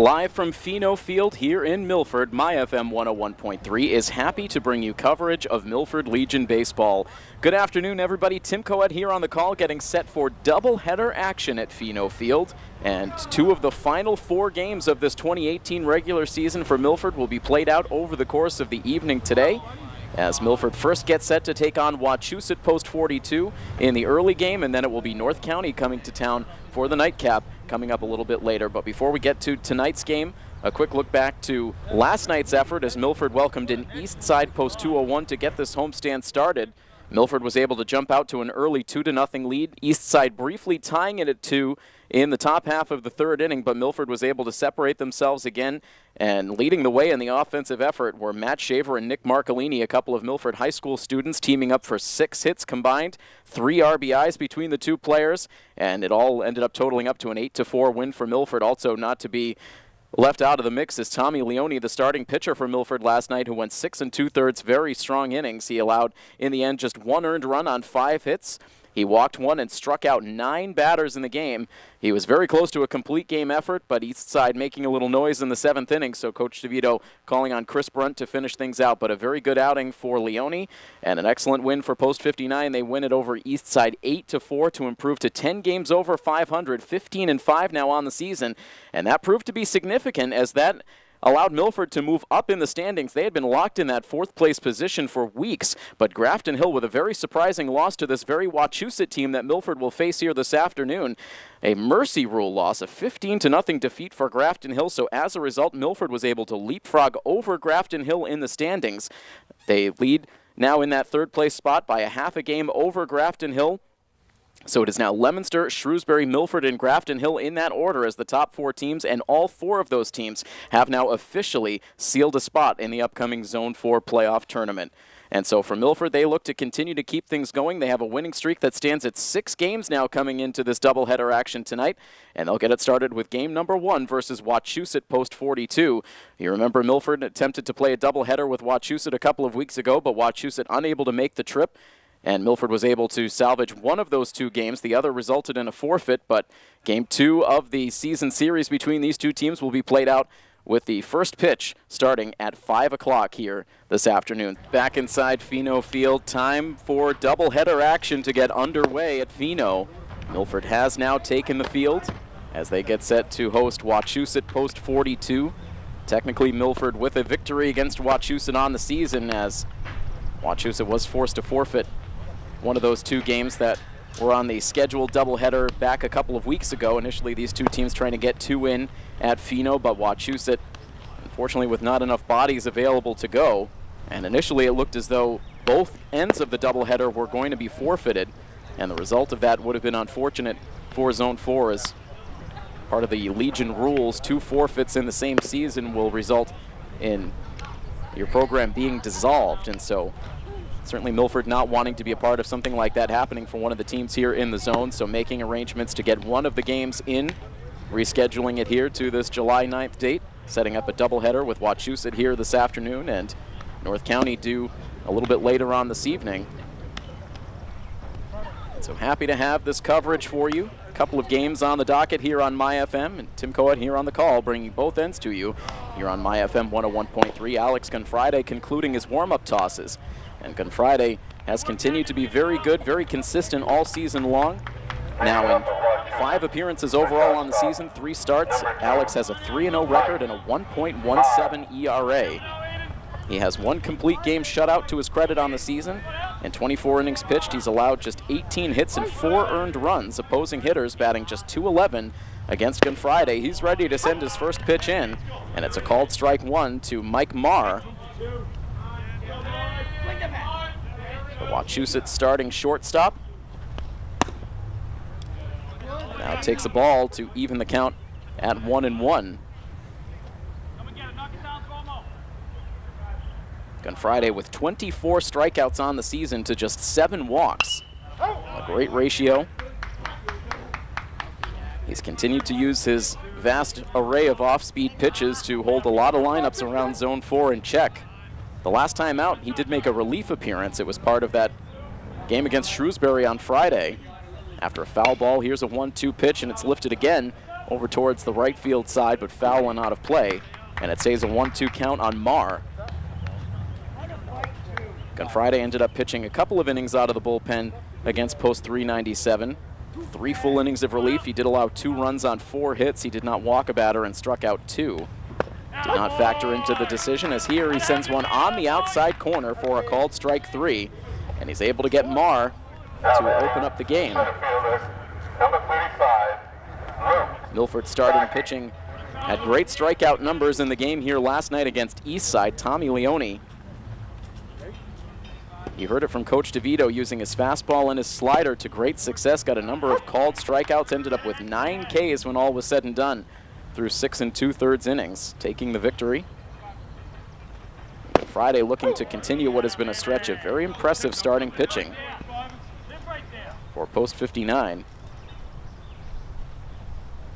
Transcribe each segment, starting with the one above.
Live from Fino Field here in Milford, My FM 101.3 is happy to bring you coverage of Milford Legion baseball. Good afternoon, everybody. Tim Coet here on the call, getting set for doubleheader action at Fino Field. And two of the final 4 games of this 2018 regular season for Milford will be played out over the course of the evening today, as Milford first gets set to take on Wachusett post 42 in the early game, and then it will be North County coming to town for the nightcap coming up a little bit later. But before we get to tonight's game, a quick look back to last night's effort as Milford welcomed in Eastside post 201 to get this homestand started. Milford was able to jump out to an early 2-0 lead. Eastside briefly tying it at 2 in the top half of the third inning, but Milford was able to separate themselves again, and leading the way in the offensive effort were Matt Shaver and Nick Marcolini, a couple of Milford High School students, teaming up for 6 hits combined, 3 RBIs between the two players, and it all ended up totaling up to an 8-4 win for Milford. Also not to be left out of the mix is Tommy Leone, the starting pitcher for Milford last night, who went 6 2/3 very strong innings. He allowed, in the end, just 1 earned run on 5 hits. He walked 1 and struck out 9 batters in the game. He was very close to a complete game effort, but Eastside making a little noise in the 7th inning, so Coach DeVito calling on Chris Brunt to finish things out. But a very good outing for Leone and an excellent win for Post 59. They win it over Eastside 8-4 to improve to 10 games over 500, 15-5 now on the season. And that proved to be significant, as that allowed Milford to move up in the standings. They had been locked in that 4th place position for weeks, but Grafton Hill with a very surprising loss to this very Wachusett team that Milford will face here this afternoon. A mercy rule loss, a 15-0 defeat for Grafton Hill, so as a result, Milford was able to leapfrog over Grafton Hill in the standings. They lead now in that 3rd place spot by a half a game over Grafton Hill. So it is now Leominster, Shrewsbury, Milford, and Grafton Hill in that order as the top 4 teams, and all 4 of those teams have now officially sealed a spot in the upcoming Zone 4 playoff tournament. And so for Milford, they look to continue to keep things going. They have a winning streak that stands at 6 games now coming into this doubleheader action tonight, and they'll get it started with game number 1 versus Wachusett post 42. You remember Milford attempted to play a doubleheader with Wachusett a couple of weeks ago, but Wachusett unable to make the trip, and Milford was able to salvage one of those 2 games. The other resulted in a forfeit, but game 2 of the season series between these 2 teams will be played out with the first pitch starting at 5 o'clock here this afternoon. Back inside Fino Field, time for doubleheader action to get underway at Fino. Milford has now taken the field as they get set to host Wachusett post 42. Technically Milford with a victory against Wachusett on the season, as Wachusett was forced to forfeit one of those 2 games that were on the scheduled doubleheader back a couple of weeks ago. Initially, these 2 teams trying to get 2 in at Fino, but Wachusett, unfortunately, with not enough bodies available to go. And initially, it looked as though both ends of the doubleheader were going to be forfeited, and the result of that would have been unfortunate for Zone 4, as part of the Legion rules, 2 forfeits in the same season will result in your program being dissolved. And so certainly Milford not wanting to be a part of something like that happening for one of the teams here in the zone, so making arrangements to get one of the games in, rescheduling it here to this July 9th date, setting up a doubleheader with Wachusett here this afternoon and North County due a little bit later on this evening. And so happy to have this coverage for you. A couple of games on the docket here on My FM, and Tim Coet here on the call, bringing both ends to you here on My FM 101.3. Alex Gunfriday concluding his warm-up tosses. And Gunfriday has continued to be very good, very consistent all season long. Now in 5 appearances overall on the season, 3 starts, Alex has a 3-0 record and a 1.17 ERA. He has 1 complete game shutout to his credit on the season. In 24 innings pitched, he's allowed just 18 hits and 4 earned runs, opposing hitters batting just .211 against Gunfriday. He's ready to send his first pitch in, and it's a called strike 1 to Mike Marr. The Wachusett starting shortstop now takes a ball to even the count at 1-1. Gunfriday with 24 strikeouts on the season to just 7 walks. A great ratio. He's continued to use his vast array of off-speed pitches to hold a lot of lineups around Zone 4 in check. The last time out, he did make a relief appearance. It was part of that game against Shrewsbury on Friday. After a foul ball, here's a 1-2 pitch, and it's lifted again over towards the right field side, but foul and out of play. And it stays a 1-2 count on Marr. Gunfriday ended up pitching a couple of innings out of the bullpen against post 397. 3 full innings of relief. He did allow 2 runs on 4 hits. He did not walk a batter and struck out 2. Did not factor into the decision, as here he sends one on the outside corner for a called strike 3. And he's able to get Marr to open up the game. Milford starting pitching had great strikeout numbers in the game here last night against Eastside. Tommy Leone. You heard it from Coach DeVito, using his fastball and his slider to great success. Got a number of called strikeouts, ended up with 9 Ks when all was said and done through 6 2/3 innings, taking the victory. Friday looking to continue what has been a stretch of very impressive starting pitching for post 59.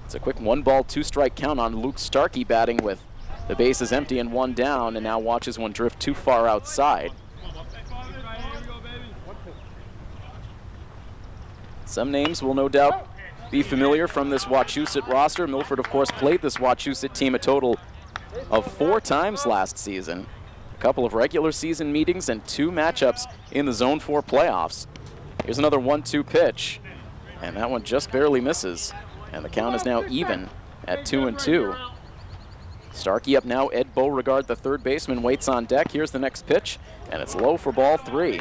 It's a quick 1-ball, 2-strike count on Luke Starkey, batting with the bases empty and 1 down, and now watches one drift too far outside. Some names will no doubt be familiar from this Wachusett roster. Milford, of course, played this Wachusett team a total of 4 times last season. A couple of regular season meetings and 2 matchups in the Zone 4 playoffs. Here's another 1-2 pitch, and that one just barely misses. And the count is now even at 2-2. Starkey up now. Ed Beauregard, the third baseman, waits on deck. Here's the next pitch, and it's low for ball 3.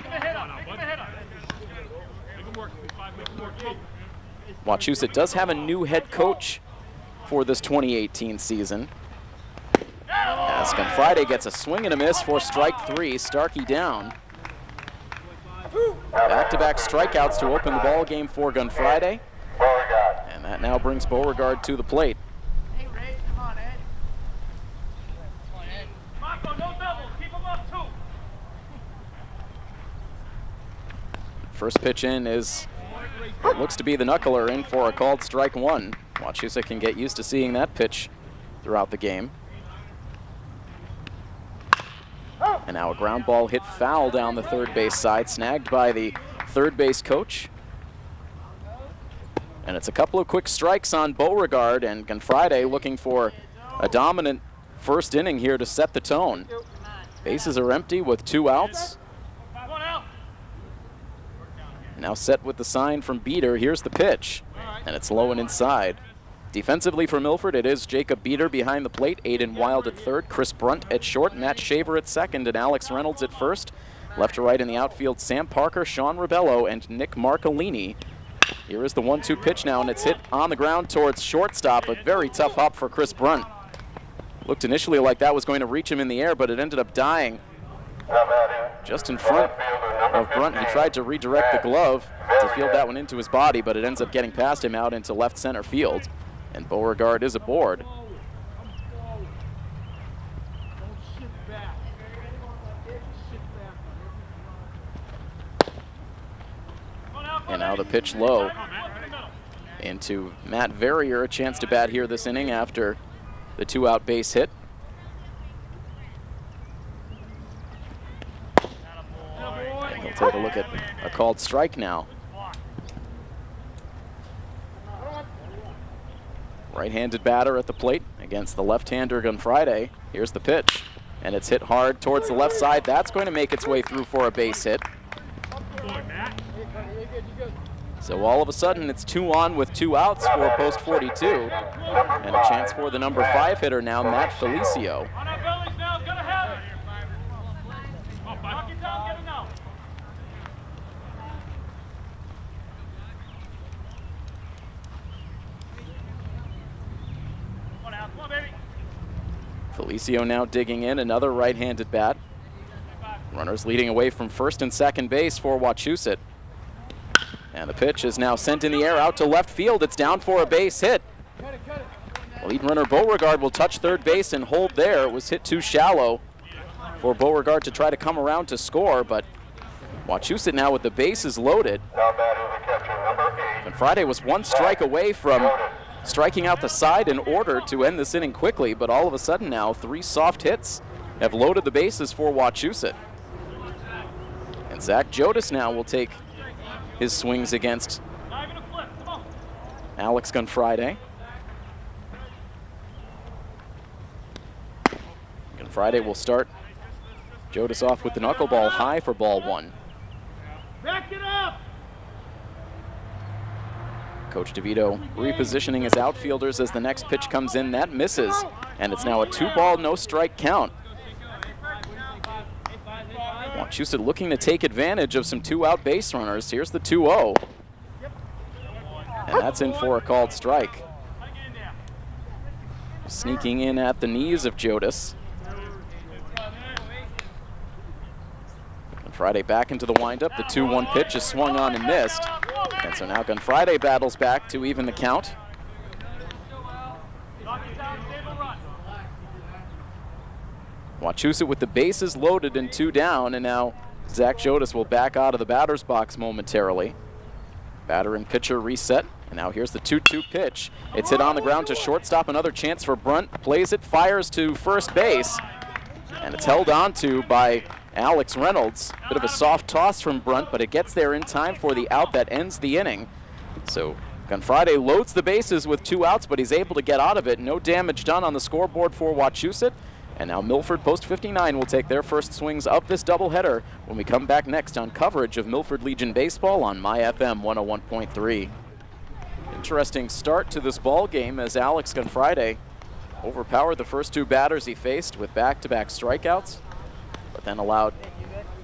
Wachusett does have a new head coach for this 2018 season. As Gunfriday gets a swing and a miss for strike 3, Starkey down. Back-to-back strikeouts to open the ball game for Gunfriday. And that now brings Beauregard to the plate. Hey, Ray, come on, Ed. Come on, Ed. Marco, no doubles. Keep him up, too. First pitch in is what looks to be the knuckler, in for a called strike 1. Wachusett can get used to seeing that pitch throughout the game. And now a ground ball hit foul down the third base side, snagged by the third base coach. And it's a couple of quick strikes on Beauregard, and Gunfriday looking for a dominant first inning here to set the tone. Bases are empty with 2 outs. Now set with the sign from Beater. Here's the pitch, and it's low and inside. Defensively for Milford, it is Jacob Beater behind the plate, Aiden Wild at third, Chris Brunt at short, Matt Shaver at second, and Alex Reynolds at first. Left to right in the outfield, Sam Parker, Sean Rebello, and Nick Marcolini. Here is the 1-2 pitch now, and it's hit on the ground towards shortstop. A very tough hop for Chris Brunt. Looked initially like that was going to reach him in the air, but it ended up dying just in front of Brunt. He tried to redirect the glove to field that one into his body, but it ends up getting past him out into left center field. And Beauregard is aboard. And now the pitch low into Matt Verrier, a chance to bat here this inning after the 2-out base hit. And he'll take a look at a called strike now. Right-handed batter at the plate against the left-hander Gunfriday. Here's the pitch, and it's hit hard towards the left side. That's going to make its way through for a base hit. So all of a sudden, it's 2 on with 2 outs for post 42. And a chance for the number 5 hitter now, Matt Felicio. Felicio now digging in, another right-handed bat. Runners leading away from first and second base for Wachusett. And the pitch is now sent in the air out to left field. It's down for a base hit. Lead runner Beauregard will touch third base and hold there. It was hit too shallow for Beauregard to try to come around to score, but Wachusett now with the bases loaded. And Friday was 1 strike away from striking out the side in order to end this inning quickly, but all of a sudden now 3 soft hits have loaded the bases for Wachusett. And Zach Jodas now will take his swings against Alex Gunfriday. Friday will start Jodas off with the knuckleball high for ball one. Back it up! Coach DeVito repositioning his outfielders as the next pitch comes in. That misses, and it's now a 2-ball, no-strike count. Wachusett looking to take advantage of some 2-out base runners. Here's the 2-0. And that's in for a called strike. Sneaking in at the knees of Jodas. Friday back into the windup. The 2-1 pitch is swung on and missed. And so now Friday battles back to even the count. Wachusett with the bases loaded and 2 down, and now Zach Jodas will back out of the batter's box momentarily. Batter and pitcher reset, and now here's the 2-2 pitch. It's hit on the ground to shortstop. Another chance for Brunt. Plays it, fires to first base, and it's held on to by Alex Reynolds. Bit of a soft toss from Brunt, but it gets there in time for the out that ends the inning. So Friday loads the bases with 2 outs, but he's able to get out of it. No damage done on the scoreboard for Wachusett. And now Milford Post 59 will take their first swings of this doubleheader when we come back next on coverage of Milford Legion baseball on MyFM 101.3. Interesting start to this ball game as Alex Friday overpowered the first 2 batters he faced with back-to-back strikeouts, but then allowed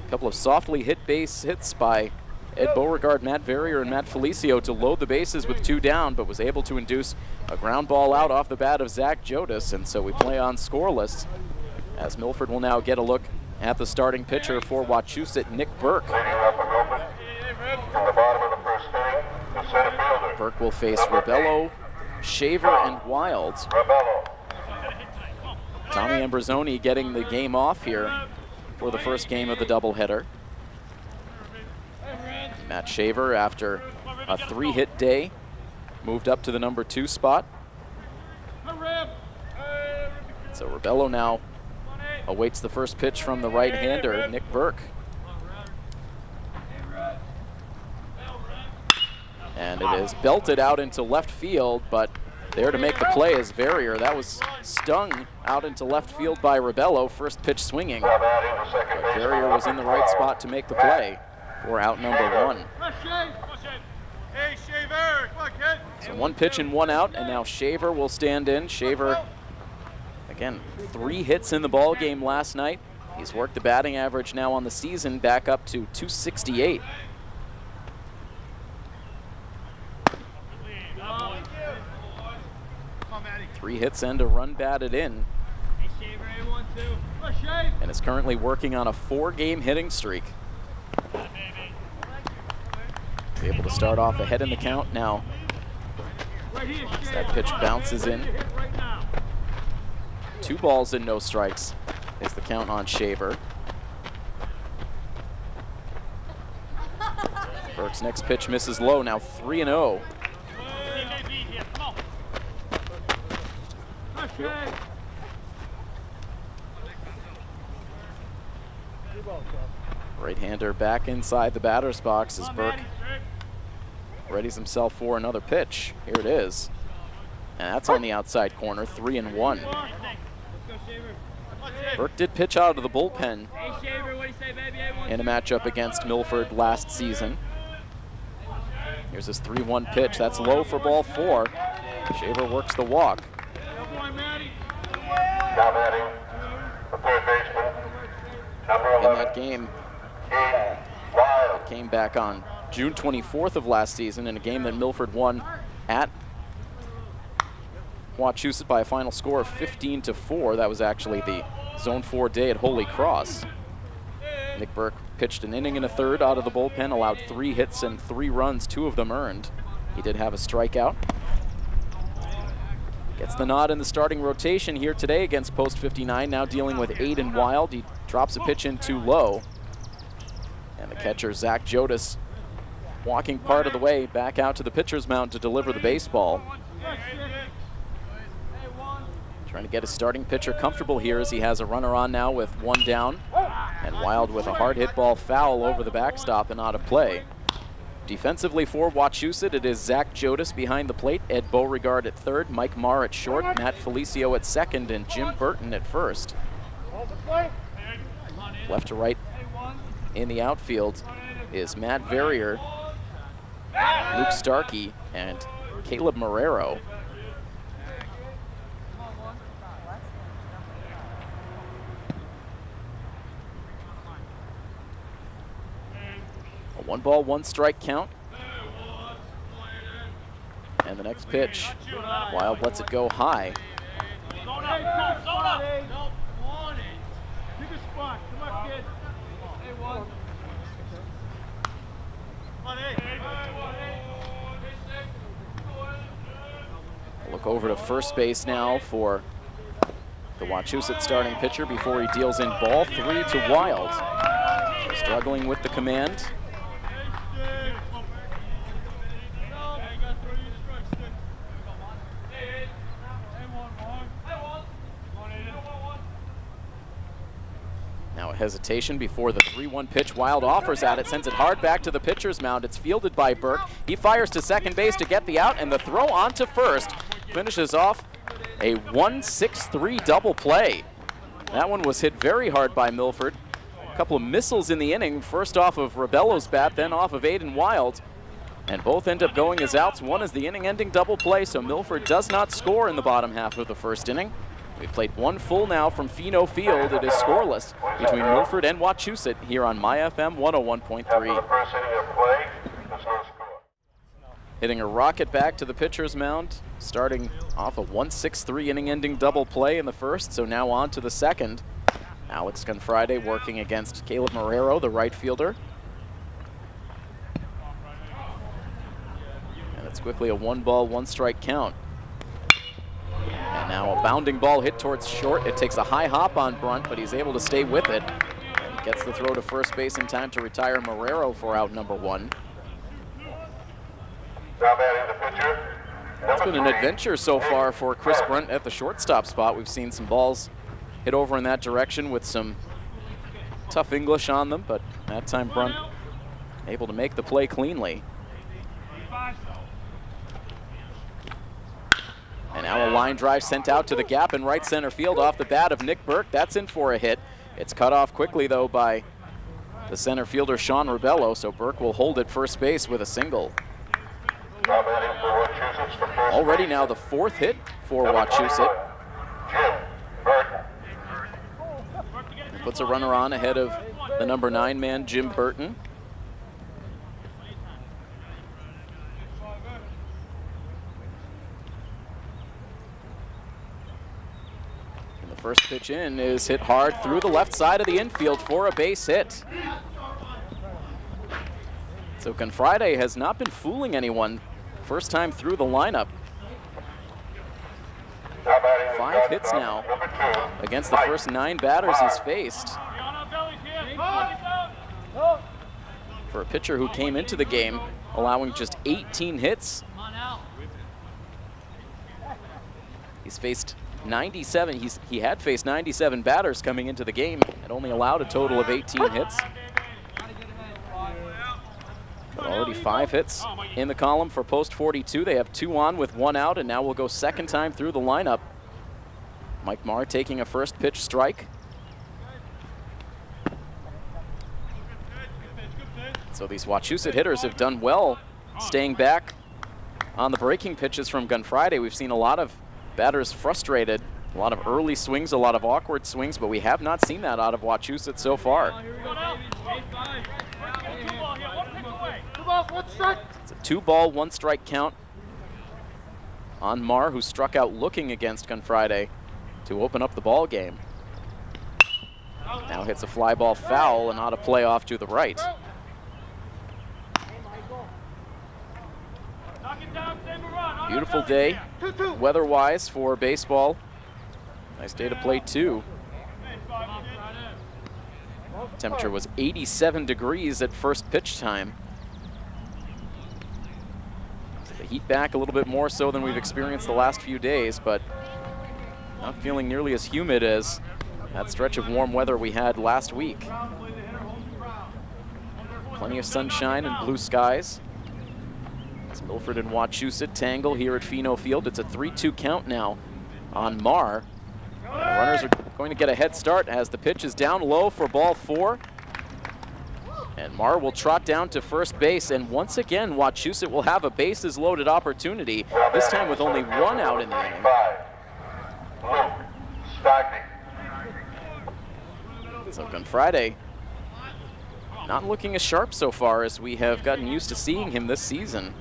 a couple of softly hit base hits by Ed Beauregard, Matt Verrier, and Matt Felicio to load the bases with 2 down, but was able to induce a ground ball out off the bat of Zach Jodas, and so we play on scoreless as Milford will now get a look at the starting pitcher for Wachusett, Nick Burke. Burke will face Rebello, Shaver, and Wild. Tommy Ambrosoni getting the game off here for the first game of the doubleheader. Matt Shaver, after a 3-hit day, moved up to the number 2 spot. So Rebello now awaits the first pitch from the right-hander, Nick Burke. And it is belted out into left field, but there to make the play is Verrier. That was stung out into left field by Rebello, first pitch swinging. But Verrier was in the right spot to make the play for out number 1. So 1 pitch and 1 out, and now Shaver will stand in. Shaver, again, 3 hits in the ball game last night. He's worked the batting average now on the season back up to 268. Three hits and a run batted in. And is currently working on a 4-game hitting streak. Be able to start off ahead in the count now. As that pitch bounces in. 2 balls and no strikes is the count on Shaver. Burke's next pitch misses low, now 3-0. Right-hander back inside the batter's box as Burke readies himself for another pitch. Here it is. And that's on the outside corner, 3-1. Burke did pitch out of the bullpen in a matchup against Milford last season. Here's his 3-1 pitch. That's low for ball 4. Shaver works the walk. Now batting, the third baseman, number 11. In that game, it came back on June 24th of last season in a game that Milford won at Wachusett by a final score of 15-4. That was actually the Zone 4 day at Holy Cross. Nick Burke pitched an inning and a third out of the bullpen, allowed 3 hits and 3 runs, 2 of them earned. He did have a strikeout. Gets the nod in the starting rotation here today against Post 59, now dealing with Aiden Wild. He drops a pitch in too low. And the catcher, Zach Jodas, walking part of the way back out to the pitcher's mound to deliver the baseball. Trying to get his starting pitcher comfortable here as he has a runner on now with 1 down. And Wild with a hard hit ball foul over the backstop and out of play. Defensively for Wachusett, it is Zach Jodas behind the plate, Ed Beauregard at third, Mike Marr at short, Matt Felicio at second, and Jim Burton at first. Left to right in the outfield is Matt Verrier, Luke Starkey, and Caleb Marrero. A 1-ball, 1-strike count. And the next pitch, Wild lets it go high. Look over to first base now for the Wachusett starting pitcher before he deals in ball 3 to Wild. Struggling with the command. Now a hesitation before the 3-1 pitch. Wild offers at it, sends it hard back to the pitcher's mound. It's fielded by Burke. He fires to second base to get the out, and the throw on to first finishes off a 1-6-3 double play. That one was hit very hard by Milford. A couple of missiles in the inning, first off of Rebello's bat, then off of Aiden Wild. And both end up going as outs. One is the inning-ending double play, so Milford does not score in the bottom half of the first inning. We've played one full now from Fino Field. It is scoreless between Milford and Wachusett here on MyFM 101.3. Hitting a rocket back to the pitcher's mound, starting off a 1-6-3 inning-ending double play in the first, so now on to the second. Alex Gunfriday working against Caleb Marrero, the right fielder. And it's quickly a 1-ball, 1-strike count. And now a bounding ball hit towards short. It takes a high hop on Brunt, but he's able to stay with it. And gets the throw to first base in time to retire Marrero for out number 1. It's been an adventure so far for Chris Brunt at the shortstop spot. We've seen some balls hit over in that direction with some tough English on them, but that time Brunt able to make the play cleanly. And now a line drive sent out to the gap in right center field off the bat of Nick Burke. That's in for a hit. It's cut off quickly, though, by the center fielder, Sean Rebello, so Burke will hold at first base with a single. Already now the 4th hit for Wachusett. Puts a runner on ahead of the number 9 man, Jim Burton. First pitch in is hit hard through the left side of the infield for a base hit. So Gunfriday has not been fooling anyone first time through the lineup. 5 hits now against the first 9 batters he's faced. For a pitcher who came into the game allowing just 18 hits. He's faced 97, he had faced 97 batters coming into the game and only allowed a total of 18 hits. But already 5 hits in the column for post 42. They have 2 on with 1 out, and now we'll go second time through the lineup. Mike Marr taking a first pitch strike. So these Wachusett hitters have done well staying back on the breaking pitches from Gunfriday. We've seen a lot of batters frustrated, a lot of early swings, a lot of awkward swings, but we have not seen that out of Wachusett so far. It's a 2-ball, 1-strike count on Marr, who struck out looking against Gunfriday to open up the ball game. Now hits a fly ball foul and on a play off to the right. Beautiful day, weather-wise, for baseball. Nice day to play, too. Temperature was 87 degrees at first pitch time. So the heat back a little bit more so than we've experienced the last few days, but not feeling nearly as humid as that stretch of warm weather we had last week. Plenty of sunshine and blue skies. As Milford and Wachusett tangle here at Fino Field. It's a 3-2 count now on Marr. The runners are going to get a head start as the pitch is down low for ball 4. And Marr will trot down to first base, and once again, Wachusett will have a bases-loaded opportunity, this time with only 1 out in the inning. So Gunfriday not looking as sharp so far as we have gotten used to seeing him this season.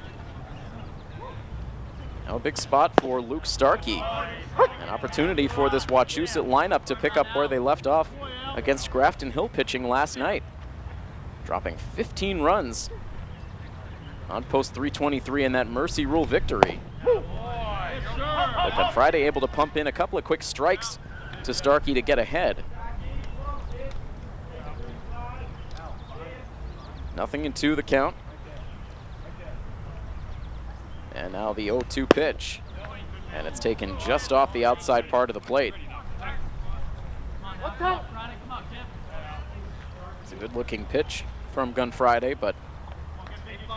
Now a big spot for Luke Starkey. An opportunity for this Wachusett lineup to pick up where they left off against Grafton Hill pitching last night, dropping 15 runs on post 323 in that Mercy Rule victory. But Gunfriday able to pump in a couple of quick strikes to Starkey to get ahead. Nothing in 2 the count. And now the 0-2 pitch. And it's taken just off the outside part of the plate. It's a good-looking pitch from Gunfriday, but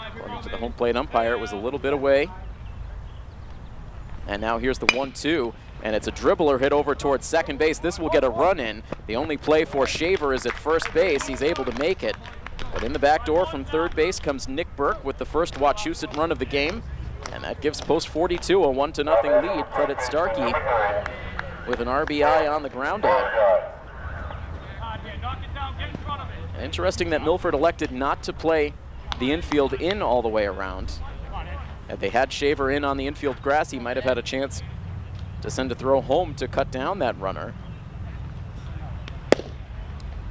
according to the home plate umpire, it was a little bit away. And now here's the 1-2, and it's a dribbler hit over towards second base. This will get a run in. The only play for Shaver is at first base. He's able to make it. But in the back door from third base comes Nick Burke with the first Wachusett run of the game. And that gives post 42 a 1-0 lead. Credit Starkey with an RBI on the ground out. Interesting that Milford elected not to play the infield in all the way around. If they had Shaver in on the infield grass, he might have had a chance to send a throw home to cut down that runner.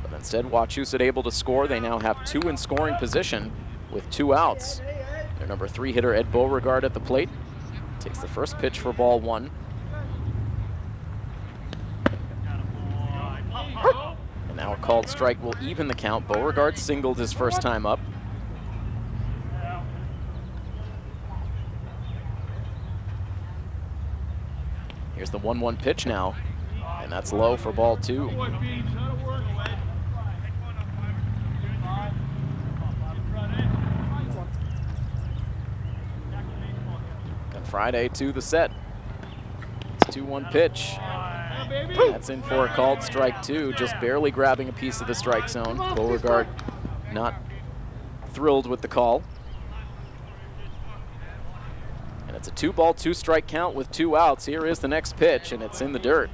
But instead, Wachusett able to score. They now have 2 in scoring position with 2 outs. Their number 3 hitter, Ed Beauregard, at the plate. Takes the first pitch for ball 1. And now a called strike will even the count. Beauregard singled his first time up. Here's the 1-1 pitch now, and that's low for ball 2. Friday to the set. It's 2-1 pitch. That's in for a called strike 2, just barely grabbing a piece of the strike zone. Beauregard not thrilled with the call. And it's a 2-ball, 2-strike count with 2 outs. Here is the next pitch, and it's in the dirt.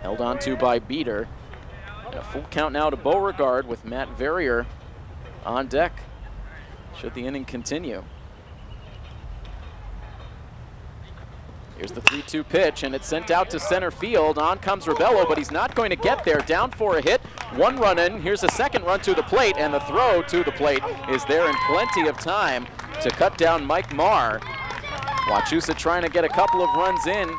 Held on to by Beater. And a full count now to Beauregard with Matt Verrier on deck, should the inning continue. Here's the 3-2 pitch, and it's sent out to center field. On comes Rebello, but he's not going to get there. Down for a hit. 1 run in. Here's a second run to the plate, and the throw to the plate is there in plenty of time to cut down Mike Marr. Wachusett trying to get a couple of runs in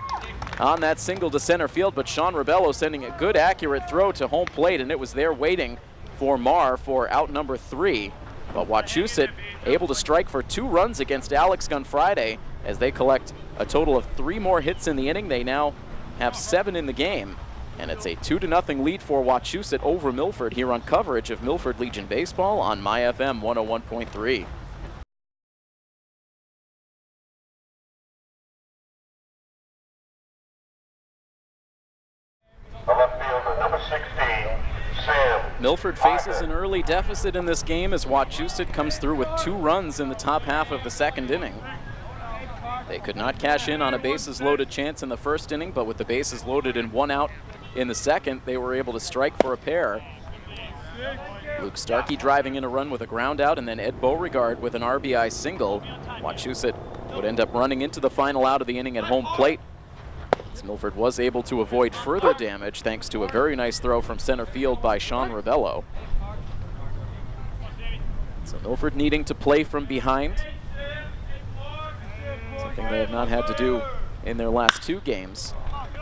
on that single to center field, but Sean Rebello sending a good, accurate throw to home plate, and it was there waiting for Marr for out number 3. But Wachusett able to strike for 2 runs against Alex Gunfriday as they collect a total of 3 more hits in the inning. They now have 7 in the game, and it's a 2-0 lead for Wachusett over Milford here on coverage of Milford Legion Baseball on MyFM 101.3. The left fielder, number 16, Sam. Milford faces an early deficit in this game as Wachusett comes through with 2 runs in the top half of the second inning. They could not cash in on a bases-loaded chance in the first inning, but with the bases loaded and 1 out in the second, they were able to strike for a pair. Luke Starkey driving in a run with a ground out, and then Ed Beauregard with an RBI single. Wachusett would end up running into the final out of the inning at home plate. As Milford was able to avoid further damage thanks to a very nice throw from center field by Sean Rebello. So Milford needing to play from behind, something they have not had to do in their last 2 games.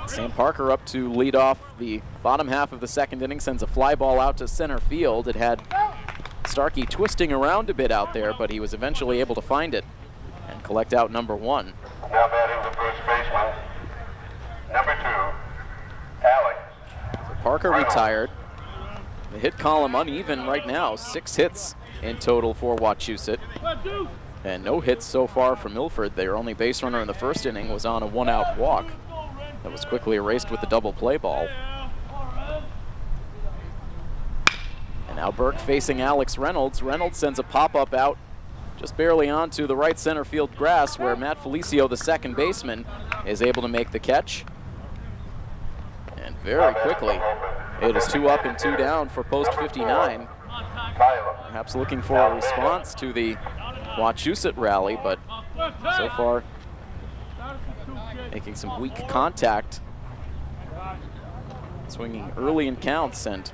Sam Parker up to lead off the bottom half of the second inning, sends a fly ball out to center field. It had Starkey twisting around a bit out there, but he was eventually able to find it and collect out number 1. Now batting the first baseman, number 2, Alex. So Parker retired. The hit column uneven right now, 6 hits in total for Wachusett. And no hits so far for Milford. Their only base runner in the first inning was on a 1-out walk. That was quickly erased with the double play ball. And now Burke facing Alex Reynolds. Reynolds sends a pop-up out just barely onto the right center field grass, where Matt Felicio, the second baseman, is able to make the catch. And very quickly, it is 2 up and 2 down for post 59. Perhaps looking for a response to the Wachusett rally, but so far making some weak contact. Swinging early in counts, and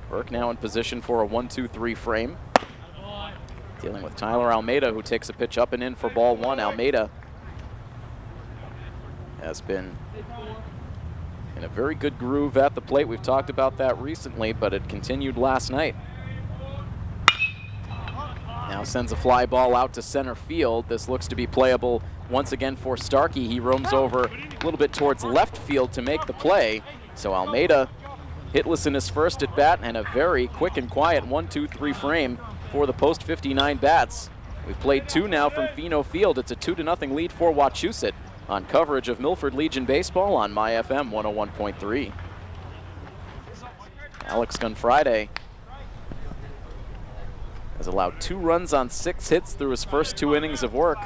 Burke now in position for a 1-2-3 frame. Dealing with Tyler Almeida, who takes a pitch up and in for ball 1. Almeida has been in a very good groove at the plate. We've talked about that recently, but it continued last night. Now sends a fly ball out to center field. This looks to be playable once again for Starkey. He roams over a little bit towards left field to make the play. So Almeida hitless in his first at bat, and a very quick and quiet 1-2-3 frame for the post 59 bats. We've played 2 now from Fino Field. It's a 2-0 lead for Wachusett on coverage of Milford Legion Baseball on MyFM 101.3. Alex Gunfriday has allowed 2 runs on 6 hits through his first 2 innings of work.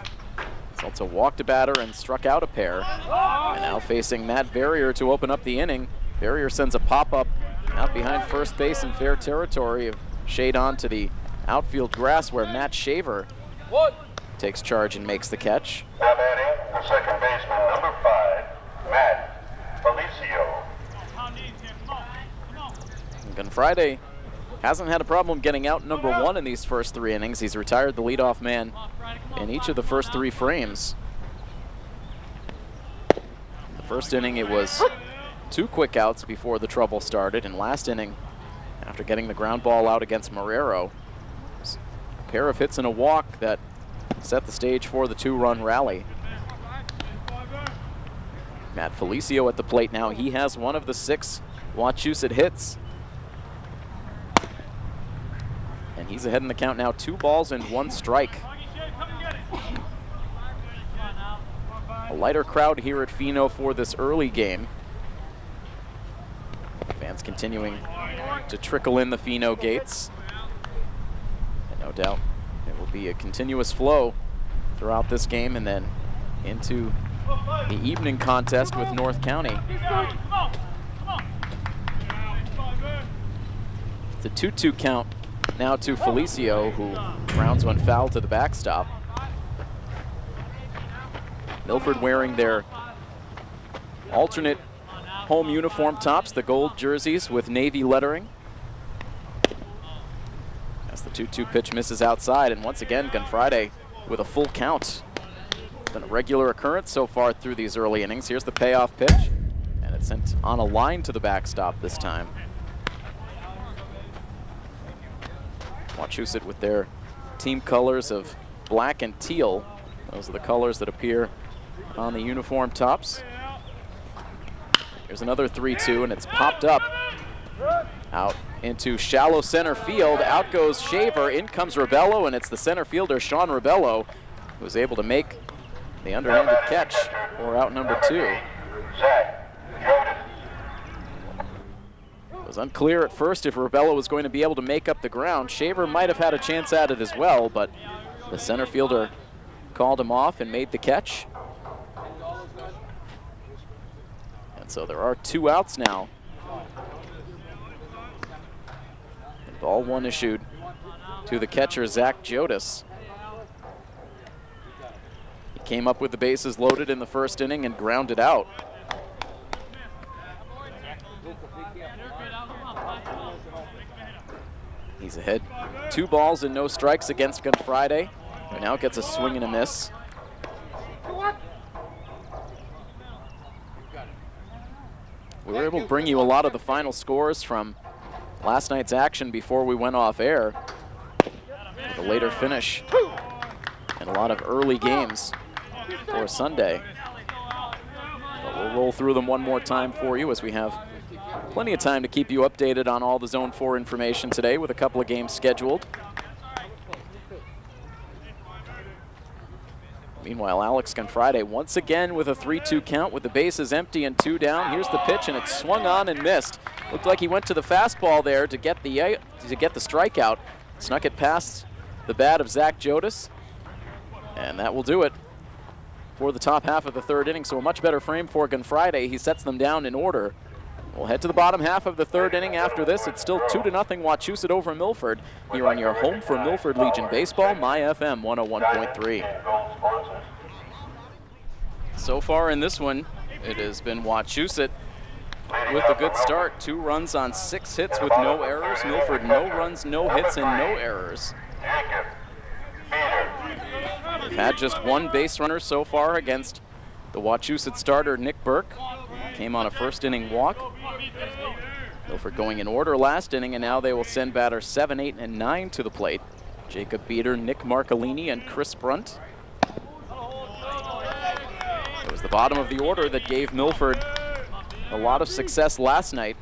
He's also walked a batter and struck out a pair. And now facing Matt Barrier to open up the inning. Barrier sends a pop-up out behind first base in fair territory. Shade on to the outfield grass, where Matt Shaver takes charge and makes the catch. Now batting, the second baseman, number 5, Matt Felicio. Gunfriday hasn't had a problem getting out number 1 in these first 3 innings. He's retired the leadoff man in each of the first 3 frames. The first inning, it was 2 quick outs before the trouble started, and last inning, after getting the ground ball out against Marrero, a pair of hits and a walk that set the stage for the 2-run rally. Matt Felicio at the plate now. He has one of the 6 Wachusett hits. And he's ahead in the count now, 2 balls and 1 strike. A lighter crowd here at Fino for this early game. Fans continuing to trickle in the Fino gates. And no doubt it will be a continuous flow throughout this game and then into the evening contest with North County. It's a 2-2 count now to Felicio, who grounds one foul to the backstop. Milford wearing their alternate home uniform tops, the gold jerseys with navy lettering. As the 2-2 pitch misses outside, and once again Gunfriday with a full count. It's been a regular occurrence so far through these early innings. Here's the payoff pitch, and it's sent on a line to the backstop this time. Wachusett with their team colors of black and teal. Those are the colors that appear on the uniform tops. Here's another 3-2, and it's popped up out into shallow center field. Out goes Shaver, in comes Rebello, and it's the center fielder, Sean Rebello, who was able to make the underhanded catch for out number 2. It was unclear at first if Rebello was going to be able to make up the ground. Shaver might have had a chance at it as well, but the center fielder called him off and made the catch. And so there are 2 outs now. And ball 1 issued to the catcher, Zach Jodis. He came up with the bases loaded in the first inning and grounded out. He's ahead 2 balls and no strikes against Gunfriday, who now gets a swing and a miss. We were able to bring you a lot of the final scores from last night's action before we went off air, with a later finish and a lot of early games for Sunday. But we'll roll through them one more time for you, as we have plenty of time to keep you updated on all the Zone 4 information today, with a couple of games scheduled. Meanwhile, Alex Confrade once again with a 3-2 count with the bases empty and 2 down. Here's the pitch, and it's swung on and missed. Looked like he went to the fastball there to get the strikeout. Snuck it past the bat of Zach Jodis, and that will do it for the top half of the third inning. So a much better frame for Confrade. He sets them down in order. We'll head to the bottom half of the third inning after this. It's still 2-0 Wachusett over Milford here on your home for Milford Legion Baseball, My FM 101.3. So far in this one, it has been Wachusett with a good start. 2 runs on 6 hits with no errors. Milford, no runs, no hits, and no errors. We've had just 1 base runner so far against the Wachusett starter, Nick Burke. Came on a first inning walk. Milford going in order last inning, and now they will send batters 7, 8, and 9 to the plate. Jacob Beater, Nick Marcolini, and Chris Brunt. It was the bottom of the order that gave Milford a lot of success last night.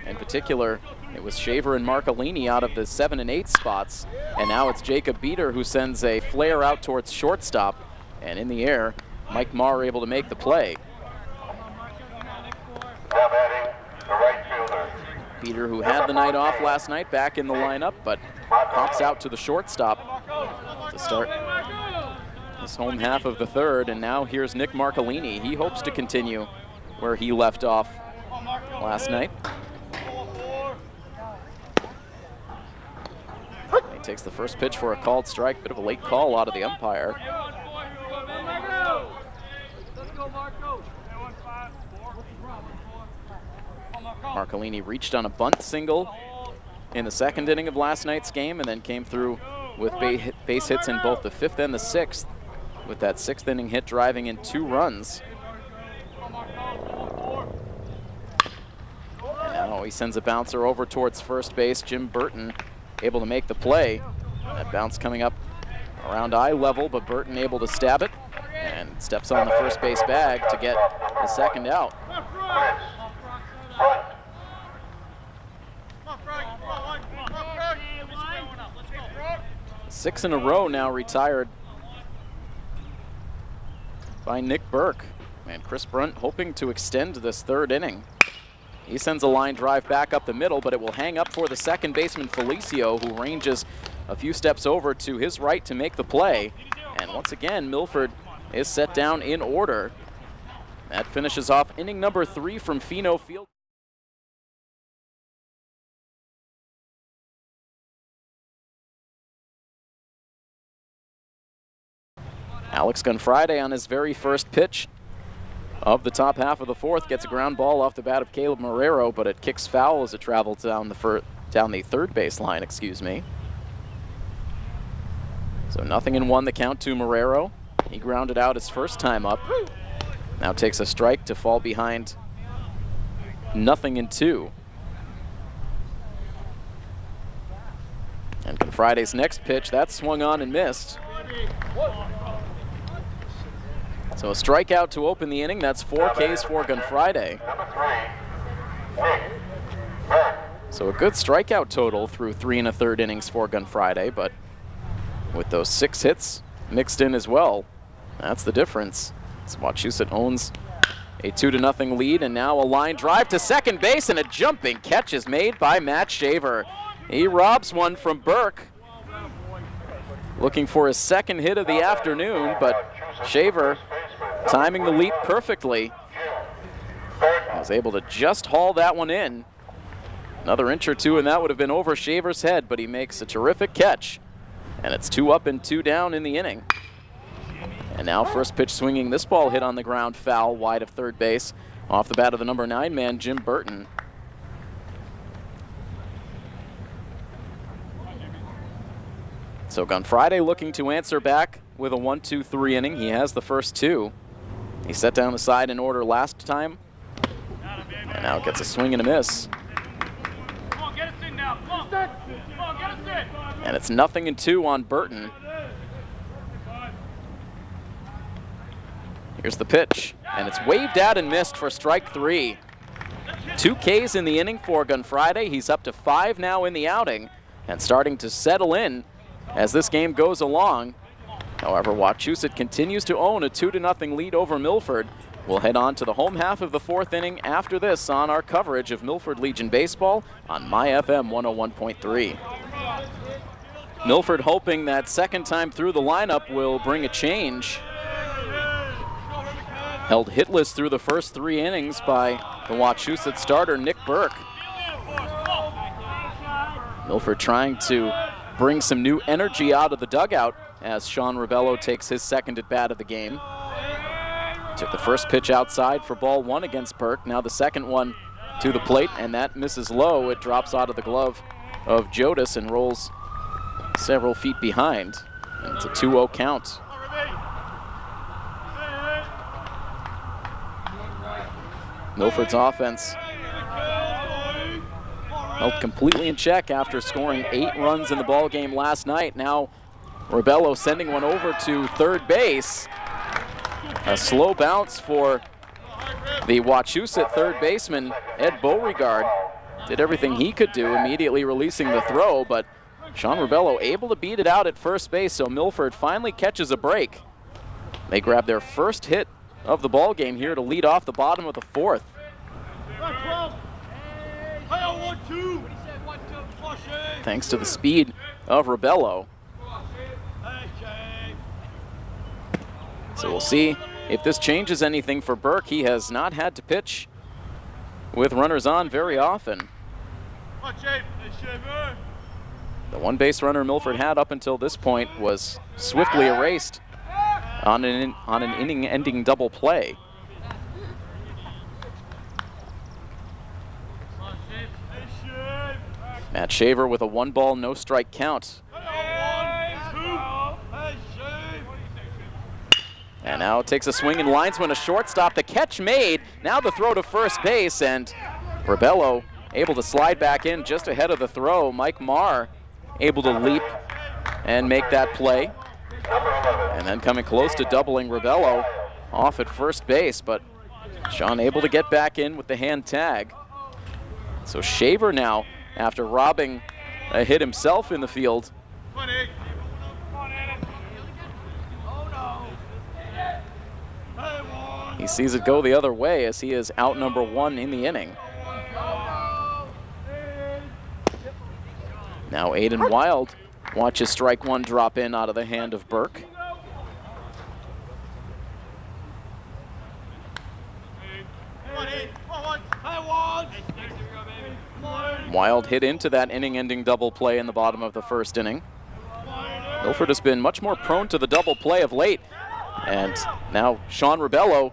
In particular, it was Shaver and Marcolini out of the 7 and 8 spots, and now it's Jacob Beater who sends a flare out towards shortstop, and in the air, Mike Marr able to make the play. Now batting, the right fielder. Beater, who had the night off last night, back in the lineup, but pops out to the shortstop to start this home half of the third. And now here's Nick Marcolini. He hopes to continue where he left off last night. He takes the first pitch for a called strike. Bit of a late call out of the umpire. Marcolini reached on a bunt single in the second inning of last night's game, and then came through with base hits in both the 5th and the 6th, with that 6th inning hit driving in 2 runs. And now he sends a bouncer over towards first base. Jim Burton able to make the play. That bounce coming up around eye level, but Burton able to stab it and steps on the first base bag to get the second out. 6 in a row now retired by Nick Burke. And Chris Brunt hoping to extend this third inning. He sends a line drive back up the middle, but it will hang up for the second baseman Felicio, who ranges a few steps over to his right to make the play. And once again, Milford is set down in order. That finishes off inning number 3 from Fino Field. Alex Confrade on his very first pitch of the top half of the 4th gets a ground ball off the bat of Caleb Marrero, but it kicks foul as it travels down the third base line, excuse me. So 0-1 the count to Marrero. He grounded out his first time up. Now takes a strike to fall behind 0-2. And Confrade's next pitch, that swung on and missed. So a strikeout to open the inning. That's 4 Ks for Confrade. So a good strikeout total through 3 1/3 innings for Confrade, but with those 6 hits mixed in as well, that's the difference. So Wachusett owns a 2-0 lead, and now a line drive to second base, and a jumping catch is made by Matt Shaver. He robs one from Burke, looking for his second hit of the afternoon, but Shaver, timing the leap perfectly, was able to just haul that one in. Another inch or 2, and that would have been over Shaver's head, but he makes a terrific catch. And it's 2 up and 2 down in the inning. And now first pitch swinging. This ball hit on the ground foul wide of third base off the bat of the number 9 man, Jim Burton. So Confrade looking to answer back with a 1-2-3 inning. He has the first 2. He set down the side in order last time, and now gets a swing and a miss. And it's 0-2 on Burton. Here's the pitch, and it's waved out and missed for strike 3. 2 Ks in the inning for Confrade. He's up to 5 now in the outing, and starting to settle in as this game goes along. However, Wachusett continues to own a 2-0 lead over Milford. We'll head on to the home half of the fourth inning after this on our coverage of Milford Legion baseball on MyFM 101.3. Milford hoping that second time through the lineup will bring a change. Held hitless through the first 3 innings by the Wachusett starter, Nick Burke. Milford trying to bring some new energy out of the dugout as Sean Rebello takes his second at bat of the game. Took the first pitch outside for ball 1 against Burke. Now the second one to the plate, and that misses low. It drops out of the glove of Jodis and rolls several feet behind. And it's a 2-0 count. Milford's offense held completely in check after scoring 8 runs in the ball game last night. Now Rebello sending one over to third base. A slow bounce for the Wachusett third baseman, Ed Beauregard. Did everything he could do, immediately releasing the throw, but Sean Rebello able to beat it out at first base, so Milford finally catches a break. They grab their first hit of the ball game here to lead off the bottom of the fourth. Thanks to the speed of Rebello. So we'll see if this changes anything for Burke. He has not had to pitch with runners on very often. The one base runner Milford had up until this point was swiftly erased on an inning-ending double play. Matt Shaver with a 1-ball, no-strike count. And now takes a swing and linesman, a shortstop. The catch made. Now the throw to first base, and Rebello able to slide back in just ahead of the throw. Mike Marr able to leap and make that play. And then coming close to doubling Rebello off at first base, but Sean able to get back in with the hand tag. So Shaver now, after robbing a hit himself in the field, he sees it go the other way as he is out number 1 in the inning. Now Aiden Wild watches strike 1 drop in out of the hand of Burke. Wild hit into that inning-ending double play in the bottom of the first inning. Milford has been much more prone to the double play of late. And now Sean Rebello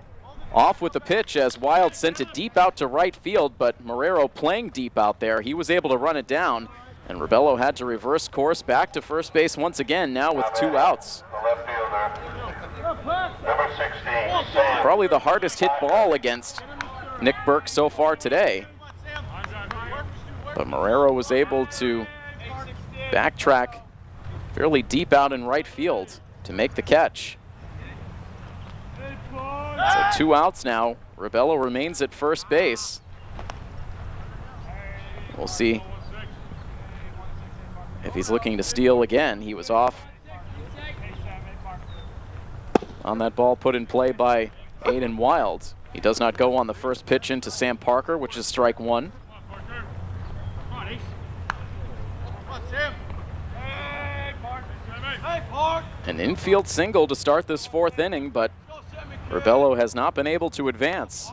off with the pitch as Wild sent it deep out to right field, but Marrero playing deep out there. He was able to run it down, and Rebello had to reverse course back to first base once again, now with 2 outs. Number 16. Probably the hardest hit ball against Nick Burke so far today. But Marrero was able to backtrack fairly deep out in right field to make the catch. So 2 outs now. Rebello remains at first base. We'll see if he's looking to steal again. He was off on that ball put in play by Aiden Wild. He does not go on the first pitch into Sam Parker, which is strike 1. An infield single to start this 4th inning, but Rebello has not been able to advance.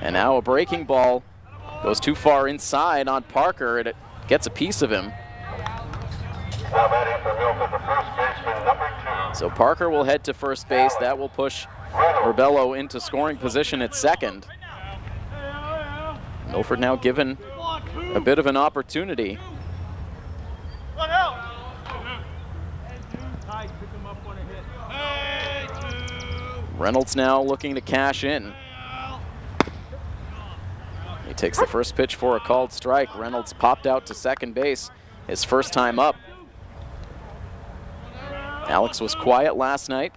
And now a breaking ball goes too far inside on Parker, and it gets a piece of him. Now batting for Milford, the first baseman, number 2. So Parker will head to first base. That will push Rebello into scoring position at second. Milford now given a bit of an opportunity. Reynolds now looking to cash in. He takes the first pitch for a called strike. Reynolds popped out to second base his first time up. Alex was quiet last night.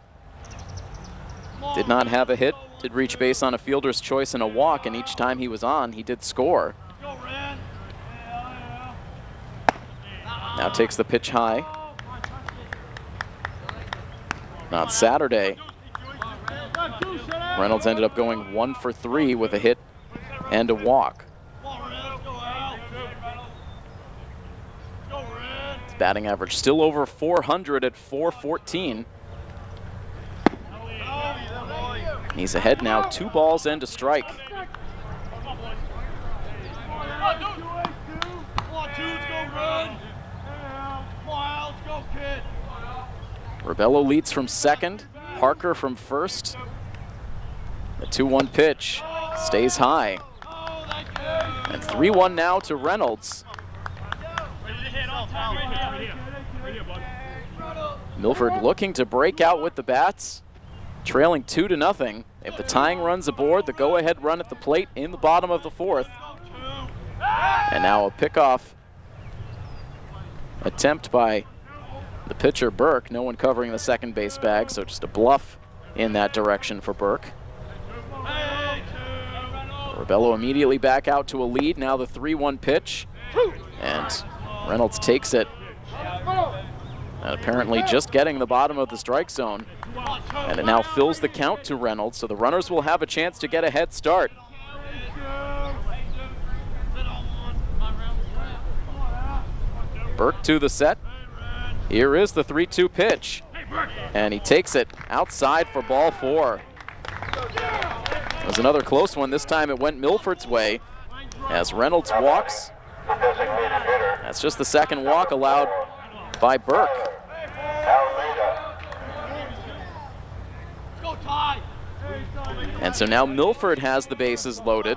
Did not have a hit. Did reach base on a fielder's choice and a walk, and each time he was on, he did score. Now takes the pitch high. On Saturday, Reynolds ended up going 1 for 3 with a hit and a walk. His batting average still over 400 at 414. He's ahead now, 2 balls and a strike. Rebello leads from second, Parker from first. The 2-1 pitch stays high. And 3-1 now to Reynolds. Milford looking to break out with the bats, trailing 2-0. If the tying run's aboard, the go-ahead run at the plate in the bottom of the 4th. And now a pickoff attempt by the pitcher Burke. No one covering the second base bag, so just a bluff in that direction for Burke. Rebello immediately back out to a lead. Now the 3-1 pitch, and Reynolds takes it. And apparently just getting the bottom of the strike zone. And it now fills the count to Reynolds, so the runners will have a chance to get a head start. Burke to the set. Here is the 3-2 pitch. And he takes it outside for ball 4. It was another close one. This time it went Milford's way as Reynolds walks. That's just the second walk allowed by Burke. And so now Milford has the bases loaded.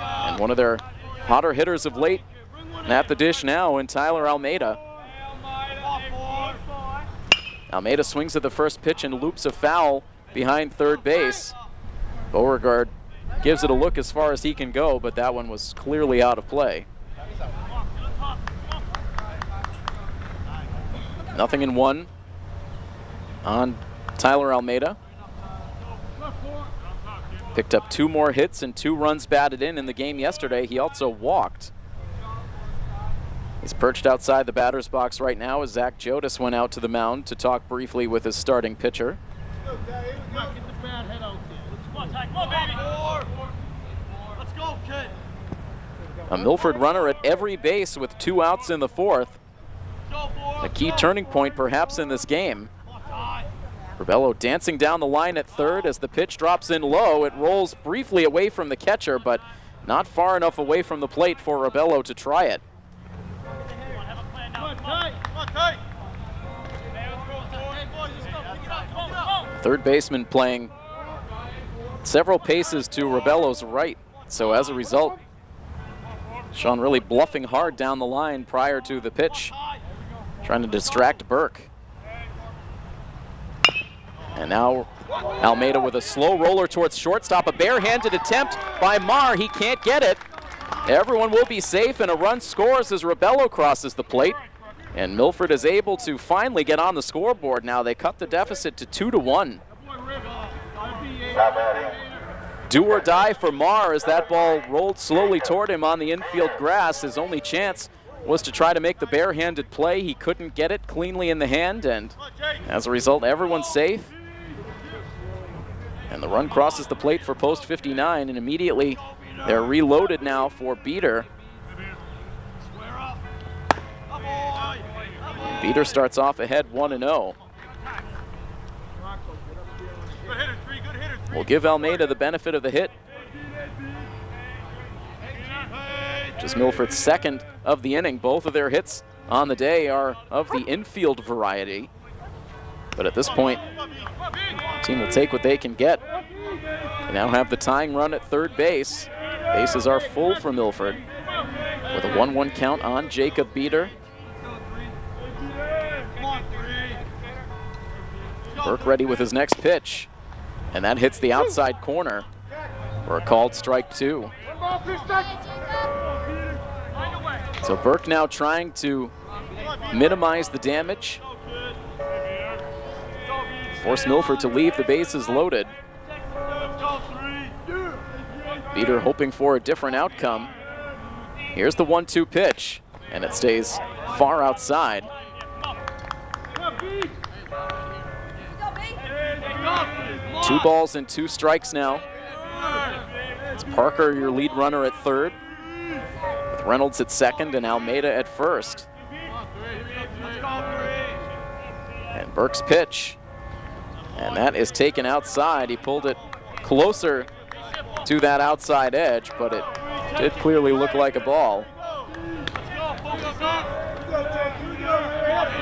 And one of their hotter hitters of late at the dish now in Tyler Almeida. Almeida swings at the first pitch and loops a foul behind third base. Beauregard gives it a look as far as he can go, but that one was clearly out of play. 0-1 on Tyler Almeida. Picked up 2 more hits and 2 runs batted in the game yesterday. He also walked. He's perched outside the batter's box right now as Zach Jodis went out to the mound to talk briefly with his starting pitcher. A Milford runner at every base with 2 outs in the 4th. A key turning point perhaps in this game. Rebello dancing down the line at third as the pitch drops in low. It rolls briefly away from the catcher, but not far enough away from the plate for Rebello to try it. Third baseman playing several paces to Rebello's right, so as a result, Sean really bluffing hard down the line prior to the pitch, trying to distract Burke. And now Almeida with a slow roller towards shortstop, a barehanded attempt by Marr. He can't get it. Everyone will be safe, and a run scores as Rebello crosses the plate. And Milford is able to finally get on the scoreboard now. They cut the deficit to 2-1. Do or die for Marr as that ball rolled slowly toward him on the infield grass. His only chance was to try to make the barehanded play. He couldn't get it cleanly in the hand, and as a result, everyone's safe. And the run crosses the plate for post 59, and immediately they're reloaded now for Beater. Beater starts off ahead 1-0. We'll give Almeida the benefit of the hit. Just Milford's second of the inning. Both of their hits on the day are of the infield variety. But at this point, the team will take what they can get. They now have the tying run at third base. Bases are full for Milford with a 1-1 count on Jacob Beater. Burke ready with his next pitch, and that hits the outside corner for a called strike 2. So Burke now trying to minimize the damage, force Milford to leave the bases loaded. Beater hoping for a different outcome. Here's the 1-2 pitch, and it stays far outside. 2 balls and 2 strikes now. It's Parker, your lead runner, at third, with Reynolds at second and Almeida at first. And Burke's pitch, and that is taken outside. He pulled it closer to that outside edge, but it did clearly look like a ball.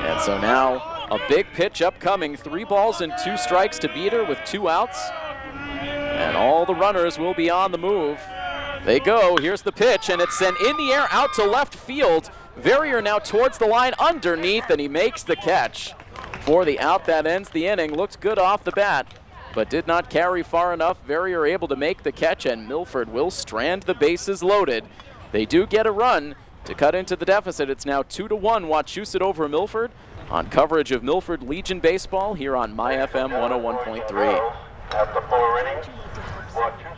And so now a big pitch upcoming, 3 balls and 2 strikes to Beater with 2 outs. And all the runners will be on the move. They go, here's the pitch, and it's sent in the air out to left field. Verrier now towards the line underneath, and he makes the catch for the out that ends the inning. Looked good off the bat, but did not carry far enough. Verrier able to make the catch, and Milford will strand the bases loaded. They do get a run to cut into the deficit. It's now 2-1 Wachusett over Milford on coverage of Milford Legion Baseball here on MyFM 101.3. After 4 innings,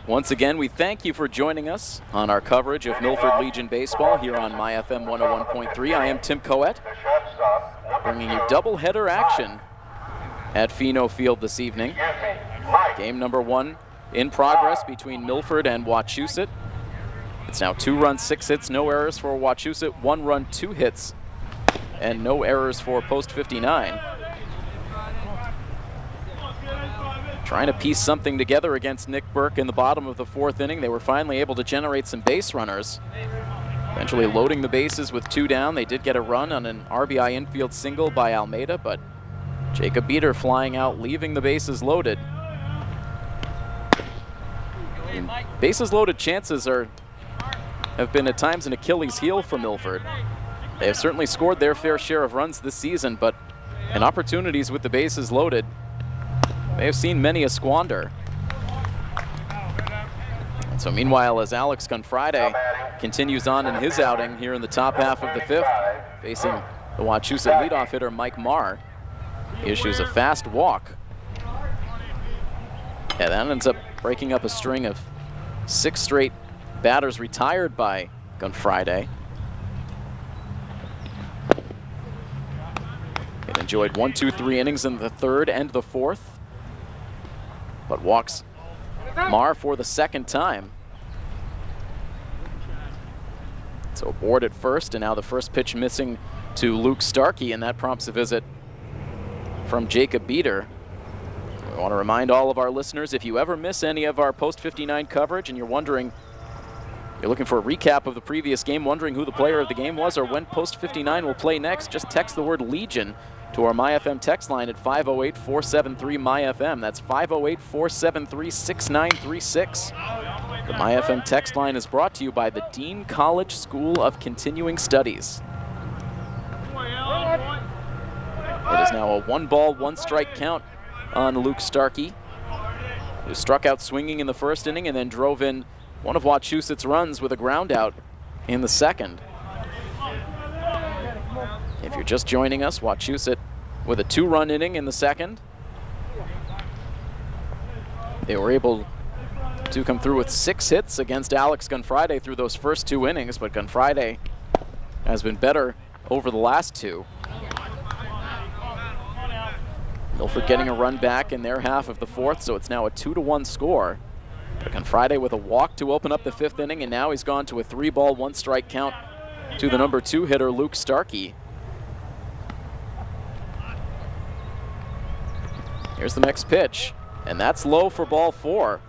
Once again, we thank you for joining us on our coverage of Milford Legion Baseball here on MyFM 101.3. I am Tim Coet, the shortstop, bringing you doubleheader action at Fino Field this evening. Mike. Game number 1 in progress between Milford and Wachusett. It's now 2 runs, 6 hits, no errors for Wachusett, 1 run, 2 hits, and no errors for Post 59. Trying to piece something together against Nick Burke in the bottom of the 4th inning. They were finally able to generate some base runners. Eventually loading the bases with 2 down. They did get a run on an RBI infield single by Almeida, but Jacob Beater flying out, leaving the bases loaded. And bases loaded chances have been at times an Achilles heel for Milford. They have certainly scored their fair share of runs this season, but in opportunities with the bases loaded, they have seen many a squander. And so meanwhile, as Alex Gunfriday continues on in his outing here in the top half of the 5th, facing the Wachusett leadoff hitter Mike Marr, he issues a fast walk. Yeah, that ends up breaking up a string of 6 straight batters retired by Gunfriday. It enjoyed 1, 2, 3 innings in the 3rd and the 4th, but walks Marr for the 2nd time. So aboard at first, and now the first pitch missing to Luke Starkey, and that prompts a visit from Jacob Beater. We want to remind all of our listeners, if you ever miss any of our Post 59 coverage and you're looking for a recap of the previous game, wondering who the player of the game was or when Post 59 will play next, just text the word Legion to our MyFM text line at 508-473-MyFM. That's 508-473-6936. The MyFM text line is brought to you by the Dean College School of Continuing Studies. It is now a 1-ball, 1-strike count on Luke Starkey, who struck out swinging in the 1st inning and then drove in one of Wachusett's runs with a ground out in the 2nd. If you're just joining us, Wachusett with a 2-run inning in the 2nd. They were able to come through with 6 hits against Alex Gunfriday through those first 2 innings, but Gunfriday has been better over the last 2. Milford getting a run back in their half of the 4th, so it's now a 2-1 score. But Gunfriday with a walk to open up the 5th inning, and now he's gone to a 3-ball, 1-strike count to the number 2 hitter, Luke Starkey. Here's the next pitch, and that's low for ball 4.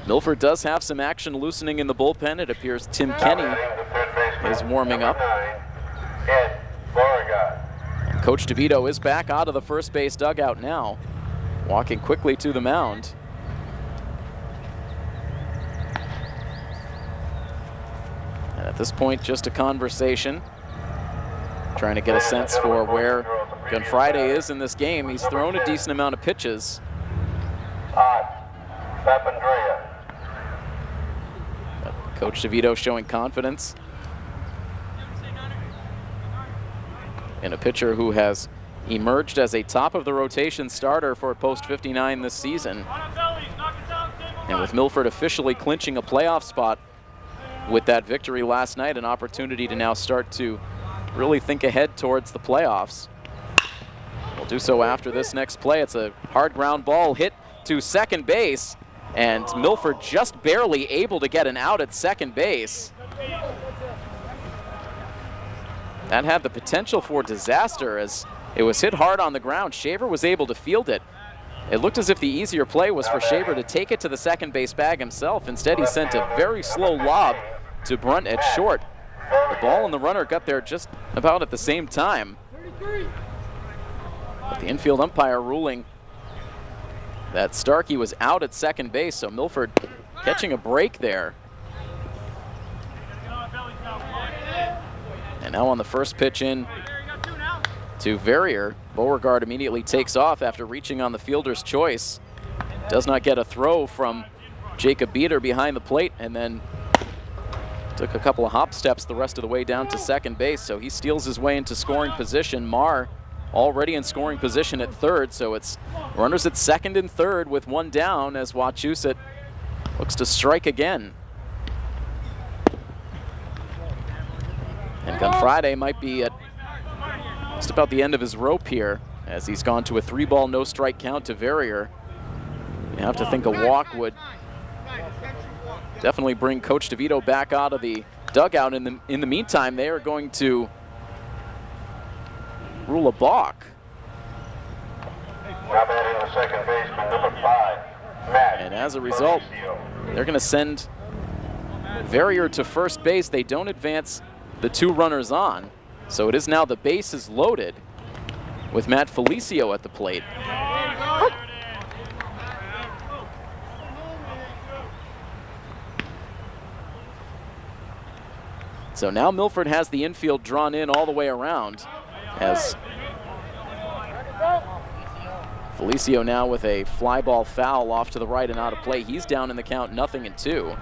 Milford does have some action loosening in the bullpen. It appears Tim Kenny is warming up. And Coach DeVito is back out of the first base dugout now, walking quickly to the mound. And at this point, just a conversation, trying to get a sense for where Gunfriday is in this game. He's thrown a decent amount of pitches. Coach DeVito showing confidence in a pitcher who has emerged as a top-of-the-rotation starter for Post 59 this season. And with Milford officially clinching a playoff spot with that victory last night, an opportunity to now start to really think ahead towards the playoffs. Well, We'll do so after this next play. It's a hard ground ball hit to second base, and Milford just barely able to get an out at second base. That had the potential for disaster as it was hit hard on the ground. Shaver was able to field it. It looked as if the easier play was for Shaver to take it to the second base bag himself. Instead, he sent a very slow lob to Brunt at short. The ball and the runner got there just about at the same time. But the infield umpire ruling that Starkey was out at second base, so Milford catching a break there. And now on the first pitch in to Verrier, Beauregard immediately takes off after reaching on the fielder's choice. Does not get a throw from Jacob Beater behind the plate, and then took a couple of hop steps the rest of the way down to second base, so he steals his way into scoring position. Marr already in scoring position at third, so it's runners at second and third with one down as Wachusett looks to strike again. And Gunfriday might be at just about the end of his rope here as he's gone to a 3-ball no-strike count to Verrier. You have to think a walk would definitely bring Coach DeVito back out of the dugout. In the meantime, they are going to rule a balk. Now batting the second baseman, number 5, Matt. And as a result, they're going to send Verrier to first base. They don't advance the 2 runners on, so it is now the bases loaded with Matt Felicio at the plate. So now Milford has the infield drawn in all the way around as Felicio now with a fly ball foul off to the right and out of play. He's down in the count, 0-2.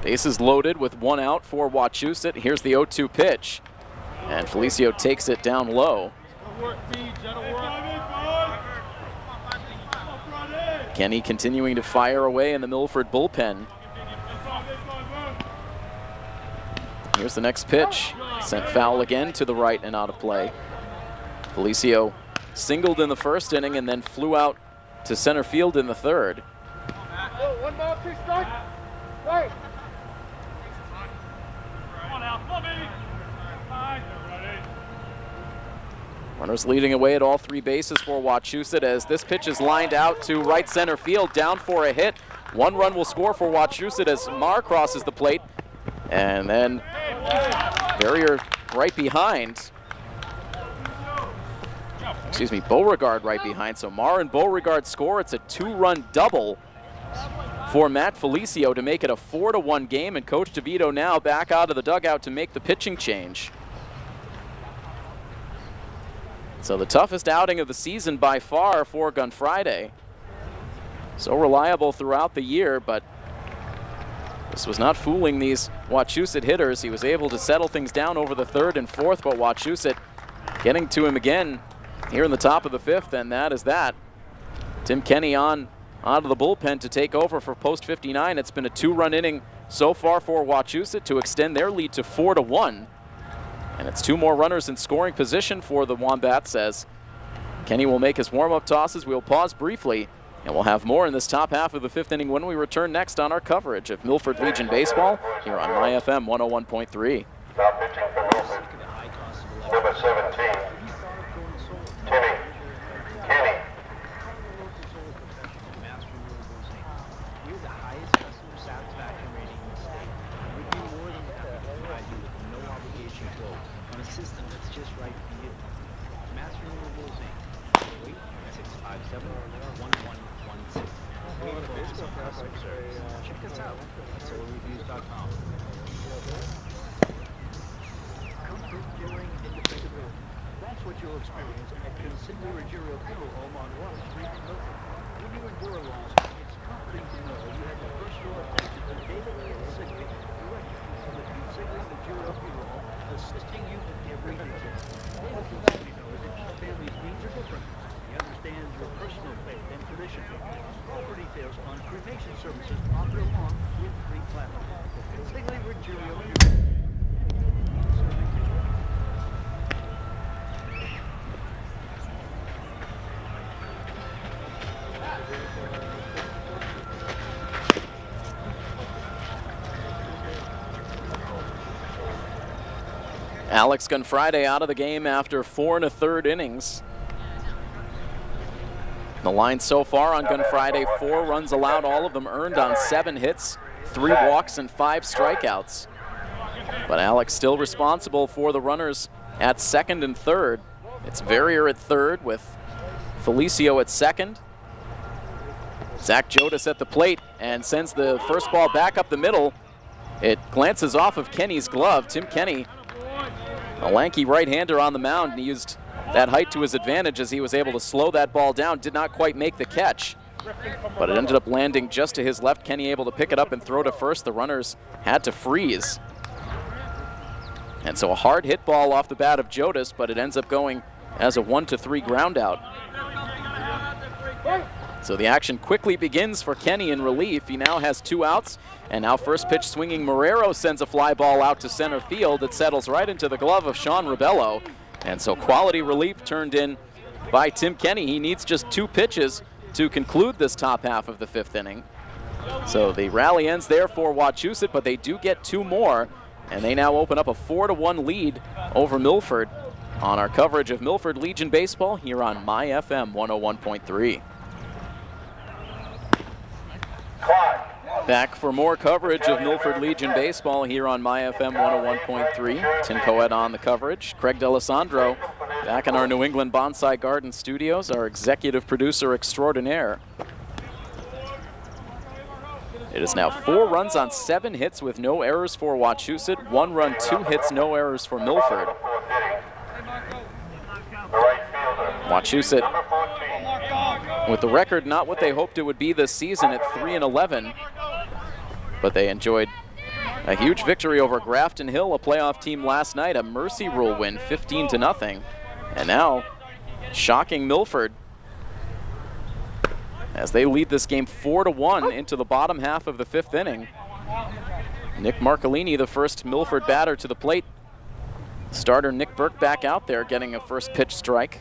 Bases loaded with 1 out for Wachusett. Here's the 0-2 pitch, and Felicio takes it down low. Kenny continuing to fire away in the Milford bullpen. Here's the next pitch. Sent foul again to the right and out of play. Felicio singled in the first inning and then flew out to center field in the third. 1 ball, 2 strikes. Right. Runners leading away at all 3 bases for Wachusett as this pitch is lined out to right center field, down for a hit. 1 run will score for Wachusett as Marr crosses the plate, and then Verrier right behind. Excuse me, Beauregard right behind. So Marr and Beauregard score. It's a 2-run double for Matt Felicio to make it a 4-1 game, and Coach DeVito now back out of the dugout to make the pitching change. So the toughest outing of the season by far for Gunfriday. So reliable throughout the year, but this was not fooling these Wachusett hitters. He was able to settle things down over the third and fourth, but Wachusett getting to him again here in the top of the fifth, and that is that. Tim Kenny on out of the bullpen to take over for post 59. It's been a 2-run inning so far for Wachusett to extend their lead to 4-1. And it's 2 more runners in scoring position for the Wombats as Kenny will make his warm-up tosses. We'll pause briefly, and we'll have more in this top half of the 5th inning when we return next on our coverage of Milford Legion Baseball here on My FM 101.3. Now pitching for Milford, number 17, Timmy Kenny. We're the highest customer satisfaction rating in the state. We'd be more than happy to provide you with no obligation quote on a system that's just right for you. Mass Renewables Inc. Wait, 657-1116. Wait for physical customer service. Check us out at solarreviews.com. Comfort during independent. That's what you'll experience at Consigli Ruggiero Funeral Home on Water Street in Milford. When you endure a loss, it's comforting to know you have the personal attention of David Consigli, director of the Consigli Ruggiero Funeral Home, assisting you in every detail. David Consigli knows that each family's needs are different. He understands your personal faith and tradition. All for details on cremation services offered along with free platinum. Consigli Ruggiero Funeral Home. Alex Gunfriday out of the game after 4 1/3 innings. The line so far on Gunfriday, 4 runs allowed, all of them earned on 7 hits, 3 walks and 5 strikeouts. But Alex still responsible for the runners at second and third. It's Verrier at third with Felicio at second. Zach Jodas at the plate and sends the first ball back up the middle. It glances off of Kenny's glove. Tim Kenny, a lanky right-hander on the mound, and he used that height to his advantage as he was able to slow that ball down. Did not quite make the catch, but it ended up landing just to his left. Kenny able to pick it up and throw to first. The runners had to freeze. And so a hard hit ball off the bat of Jodas, but it ends up going as a 1-3 ground out. So the action quickly begins for Kenny in relief. He now has 2 outs, and now first pitch swinging Marrero sends a fly ball out to center field. It settles right into the glove of Sean Rebello. And so quality relief turned in by Tim Kenny. He needs just 2 pitches to conclude this top half of the 5th inning. So the rally ends there for Wachusett, but they do get 2 more, and they now open up a 4-1 lead over Milford on our coverage of Milford Legion Baseball here on MyFM 101.3. Back for more coverage of Milford Legion Baseball here on MyFM 101.3. Tim Coed on the coverage. Craig D'Alessandro back in our New England Bonsai Garden studios, our executive producer extraordinaire. It is now 4 runs on 7 hits with no errors for Wachusett, 1 run, 2 hits, no errors for Milford. Wachusett, with the record not what they hoped it would be this season at 3-11, but they enjoyed a huge victory over Grafton Hill, a playoff team last night, a mercy rule win, 15-0, and now shocking Milford as they lead this game 4-1 into the bottom half of the 5th inning. Nick Marcolini, the first Milford batter to the plate. Starter Nick Burke back out there getting a first pitch strike.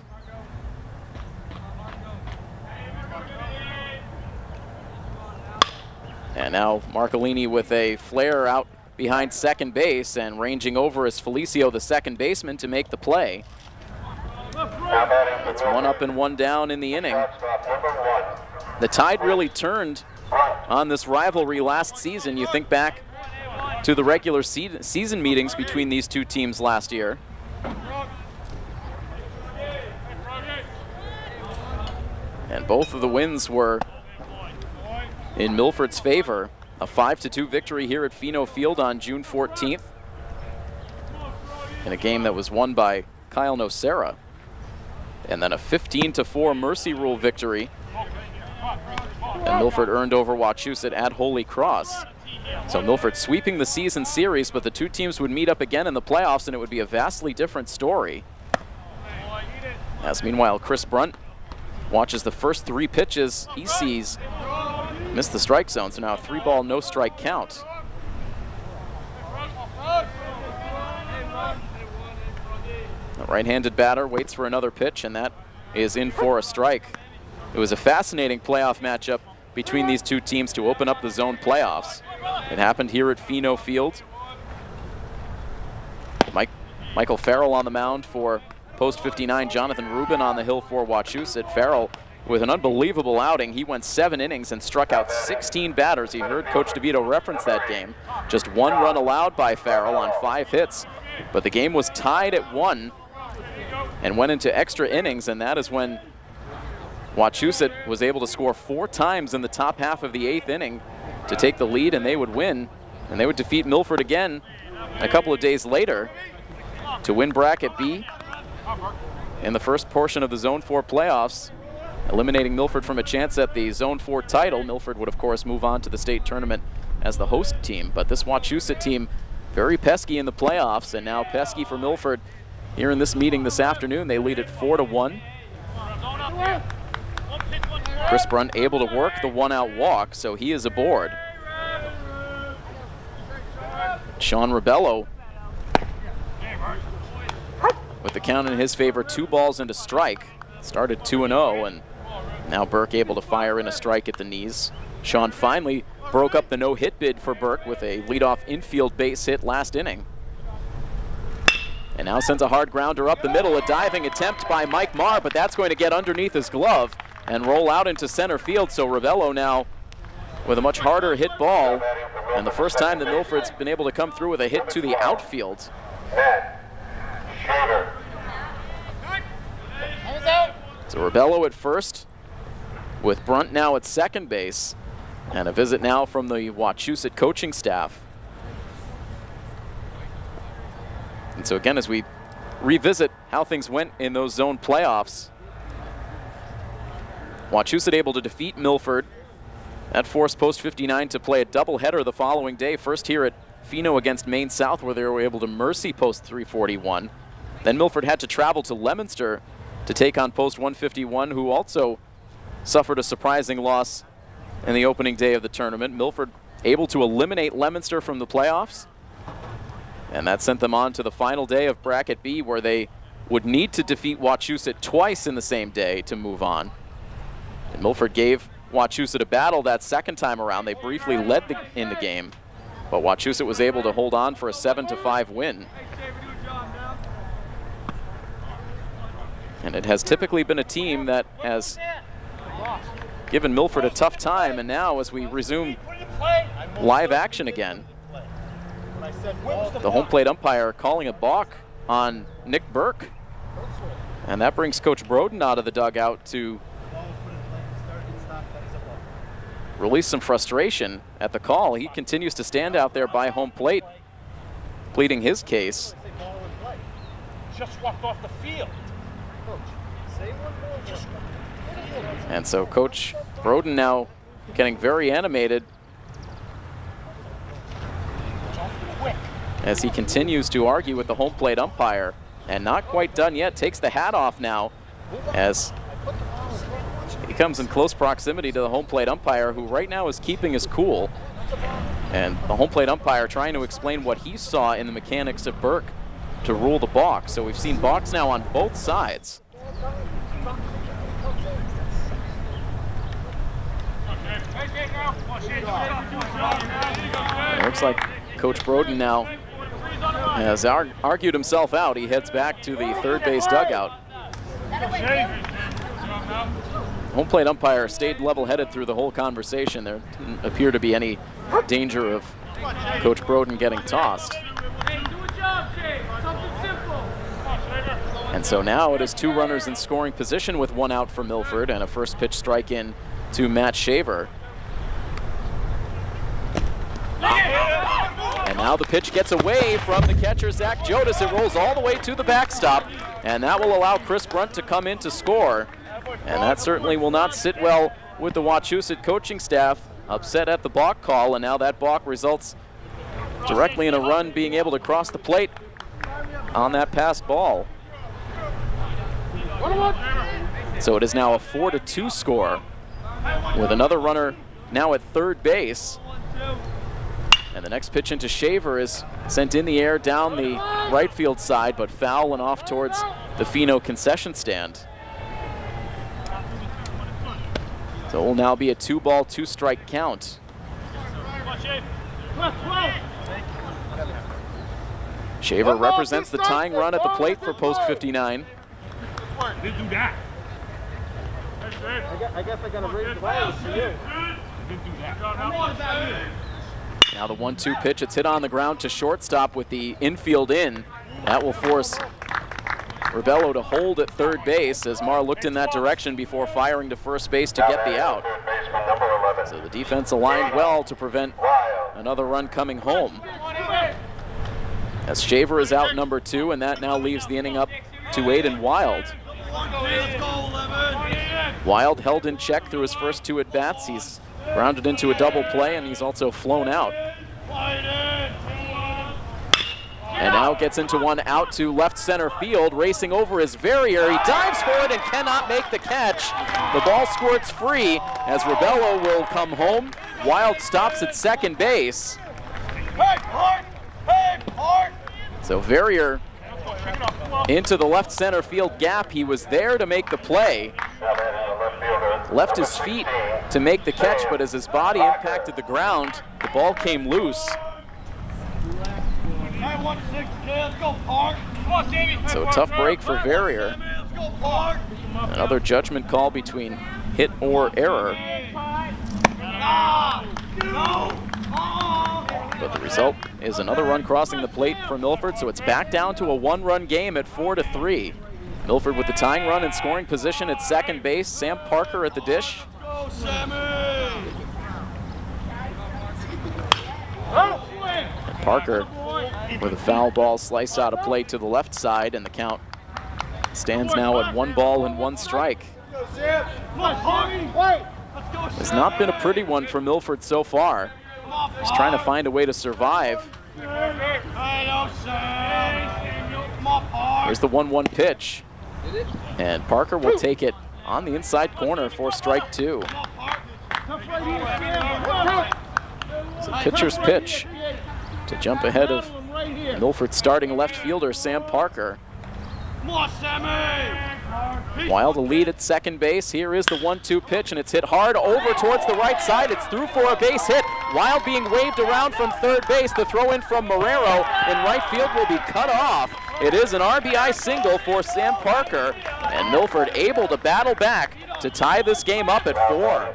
And now Marcolini with a flare out behind second base, and ranging over is Felicio, the second baseman, to make the play. It's 1 up and 1 down in the inning. The tide really turned on this rivalry last season. You think back to the regular season meetings between these 2 teams last year. And both of the wins were in Milford's favor. A 5-2 victory here at Fino Field on June 14th in a game that was won by Kyle Nocera. And then a 15-4 mercy rule victory. And Milford earned over Wachusett at Holy Cross. So Milford sweeping the season series, but the 2 teams would meet up again in the playoffs, and it would be a vastly different story. As meanwhile, Chris Brunt watches the first 3 pitches he sees miss the strike zone, so now a 3-ball, no-strike count. The right-handed batter waits for another pitch, and that is in for a strike. It was a fascinating playoff matchup between these 2 teams to open up the zone playoffs. It happened here at Fino Field. Michael Farrell on the mound for post 59, Jonathan Rubin on the hill for Wachusett. Farrell with an unbelievable outing. He went 7 innings and struck out 16 batters. You heard Coach DeVito reference that game. Just 1 run allowed by Farrell on 5 hits, but the game was tied at 1 and went into extra innings, and that is when Wachusett was able to score 4 times in the top half of the 8th inning to take the lead, and they would win, and they would defeat Milford again a couple of days later to win bracket B in the first portion of the Zone 4 playoffs, eliminating Milford from a chance at the Zone 4 title. Milford would, of course, move on to the state tournament as the host team, but this Wachusett team very pesky in the playoffs, and now pesky for Milford here in this meeting this afternoon. They lead at 4-1. Chris Brunt able to work the 1-out walk, so he is aboard. Sean Rebello with the count in his favor, 2 balls and a strike. Started 2-0, and now Burke able to fire in a strike at the knees. Sean finally broke up the no-hit bid for Burke with a leadoff infield base hit last inning. And now sends a hard grounder up the middle, a diving attempt by Mike Marr, but that's going to get underneath his glove and roll out into center field. So Rebello now with a much harder hit ball, and the first time that Milford's been able to come through with a hit to the outfield. So Rebello at first, with Brunt now at second base, and a visit now from the Wachusett coaching staff. And so again, as we revisit how things went in those zone playoffs, Wachusett able to defeat Milford. That forced Post 59 to play a doubleheader the following day. First here at Fino against Maine South, where they were able to mercy Post 341. Then Milford had to travel to Leominster to take on Post 151, who also suffered a surprising loss in the opening day of the tournament. Milford able to eliminate Leominster from the playoffs, and that sent them on to the final day of Bracket B, where they would need to defeat Wachusett twice in the same day to move on. And Milford gave Wachusett a battle that second time around. They briefly led in the game, but Wachusett was able to hold on for a 7-5 win. And it has typically been a team that has given Milford a tough time, and now as we resume live action again, the home plate umpire calling a balk on Nick Burke, and that brings Coach Broden out of the dugout to release some frustration at the call. He continues to stand out there by home plate, pleading his case. Just walked off the field. And so Coach Broden now getting very animated as he continues to argue with the home plate umpire, and not quite done yet. Takes the hat off now as he comes in close proximity to the home plate umpire, who right now is keeping his cool. And the home plate umpire trying to explain what he saw in the mechanics of Burke to rule the balk. So we've seen balks now on both sides. It looks like Coach Broden now has argued himself out. He heads back to the third base dugout. Home plate umpire stayed level-headed through the whole conversation. There didn't appear to be any danger of Coach Broden getting tossed. And so now it is 2 runners in scoring position with 1 out for Milford, and a first pitch strike in to Matt Shaver. And now the pitch gets away from the catcher, Zach Jodas. It rolls all the way to the backstop, and that will allow Chris Brunt to come in to score. And that certainly will not sit well with the Wachusett coaching staff, upset at the balk call, and now that balk results directly in a run being able to cross the plate on that passed ball. So it is now a 4-2 score, with another runner now at third base. And the next pitch into Shaver is sent in the air down the right field side, but foul and off towards the Fino concession stand. So it will now be a 2-ball, 2-strike count. Shaver represents the tying run at the plate for Post 59. Didn't do that. I guess I gotta raise the bar for you. Didn't do that. Now the 1-2 pitch, it's hit on the ground to shortstop with the infield in. That will force Rebello to hold at third base as Marr looked in that direction before firing to first base to get the out. So the defense aligned well to prevent another run coming home. As Shaver is out number 2, and that now leaves the inning up to Aiden Wild. Wild held in check through his first 2 at-bats. He's grounded into a double play, and he's also flown out. And now gets into one out to left center field. Racing over is Verrier. He dives for it and cannot make the catch. The ball squirts free as Rebello will come home. Wild stops at second base. So Verrier into the left center field gap. He was there to make the play. Left his feet to make the catch, but as his body impacted the ground, the ball came loose. Let's go, Park. So a tough break for Verrier. Another judgment call between hit or error. But the result is another run crossing the plate for Milford, so it's back down to a one-run game at 4-3. Milford with the tying run in scoring position at second base. Sam Parker at the dish. And Parker with a foul ball sliced out of play to the left side, and the count stands now at 1 ball and 1 strike. It's not been a pretty one for Milford so far. He's trying to find a way to survive. Here's the 1-1 pitch. And Parker will take it on the inside corner for strike 2. It's a pitcher's pitch to jump ahead of Milford starting left fielder Sam Parker. Wild a lead at second base. Here is the 1-2 pitch, and it's hit hard over towards the right side. It's through for a base hit. Wild being waved around from third base. The throw in from Marrero in right field will be cut off. It is an RBI single for Sam Parker, and Milford able to battle back to tie this game up at 4.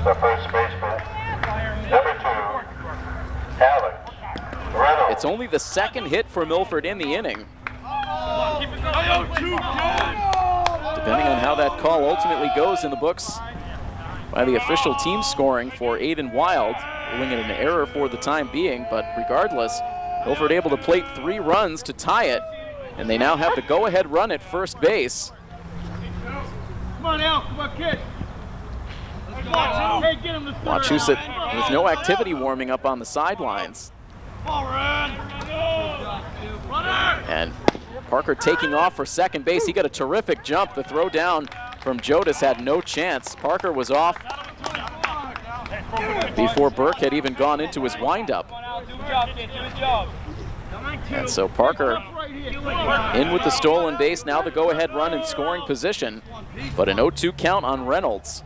The first baseman, number 2, Alex Reynolds. It's only the second hit for Milford in the inning. Depending on how that call ultimately goes in the books by the official team scoring for Aiden Wild, ruling it an error for the time being, but regardless, Milford able to plate 3 runs to tie it, and they now have the go-ahead run at first base. Come on, Al. Come on, kid. Hey, get him the third. Wachusett with no activity warming up on the sidelines. And Parker taking off for second base. He got a terrific jump. The throw down from Jodas had no chance. Parker was off before Burke had even gone into his windup. And so Parker in with the stolen base. Now the go-ahead run in scoring position, but an 0-2 count on Reynolds.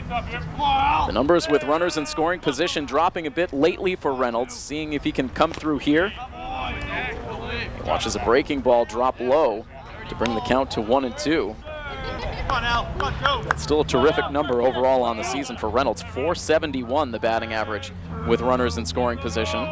The numbers with runners in scoring position dropping a bit lately for Reynolds, seeing if he can come through here. He watches a breaking ball drop low to bring the count to 1-2. That's still a terrific number overall on the season for Reynolds. .471 the batting average with runners in scoring position.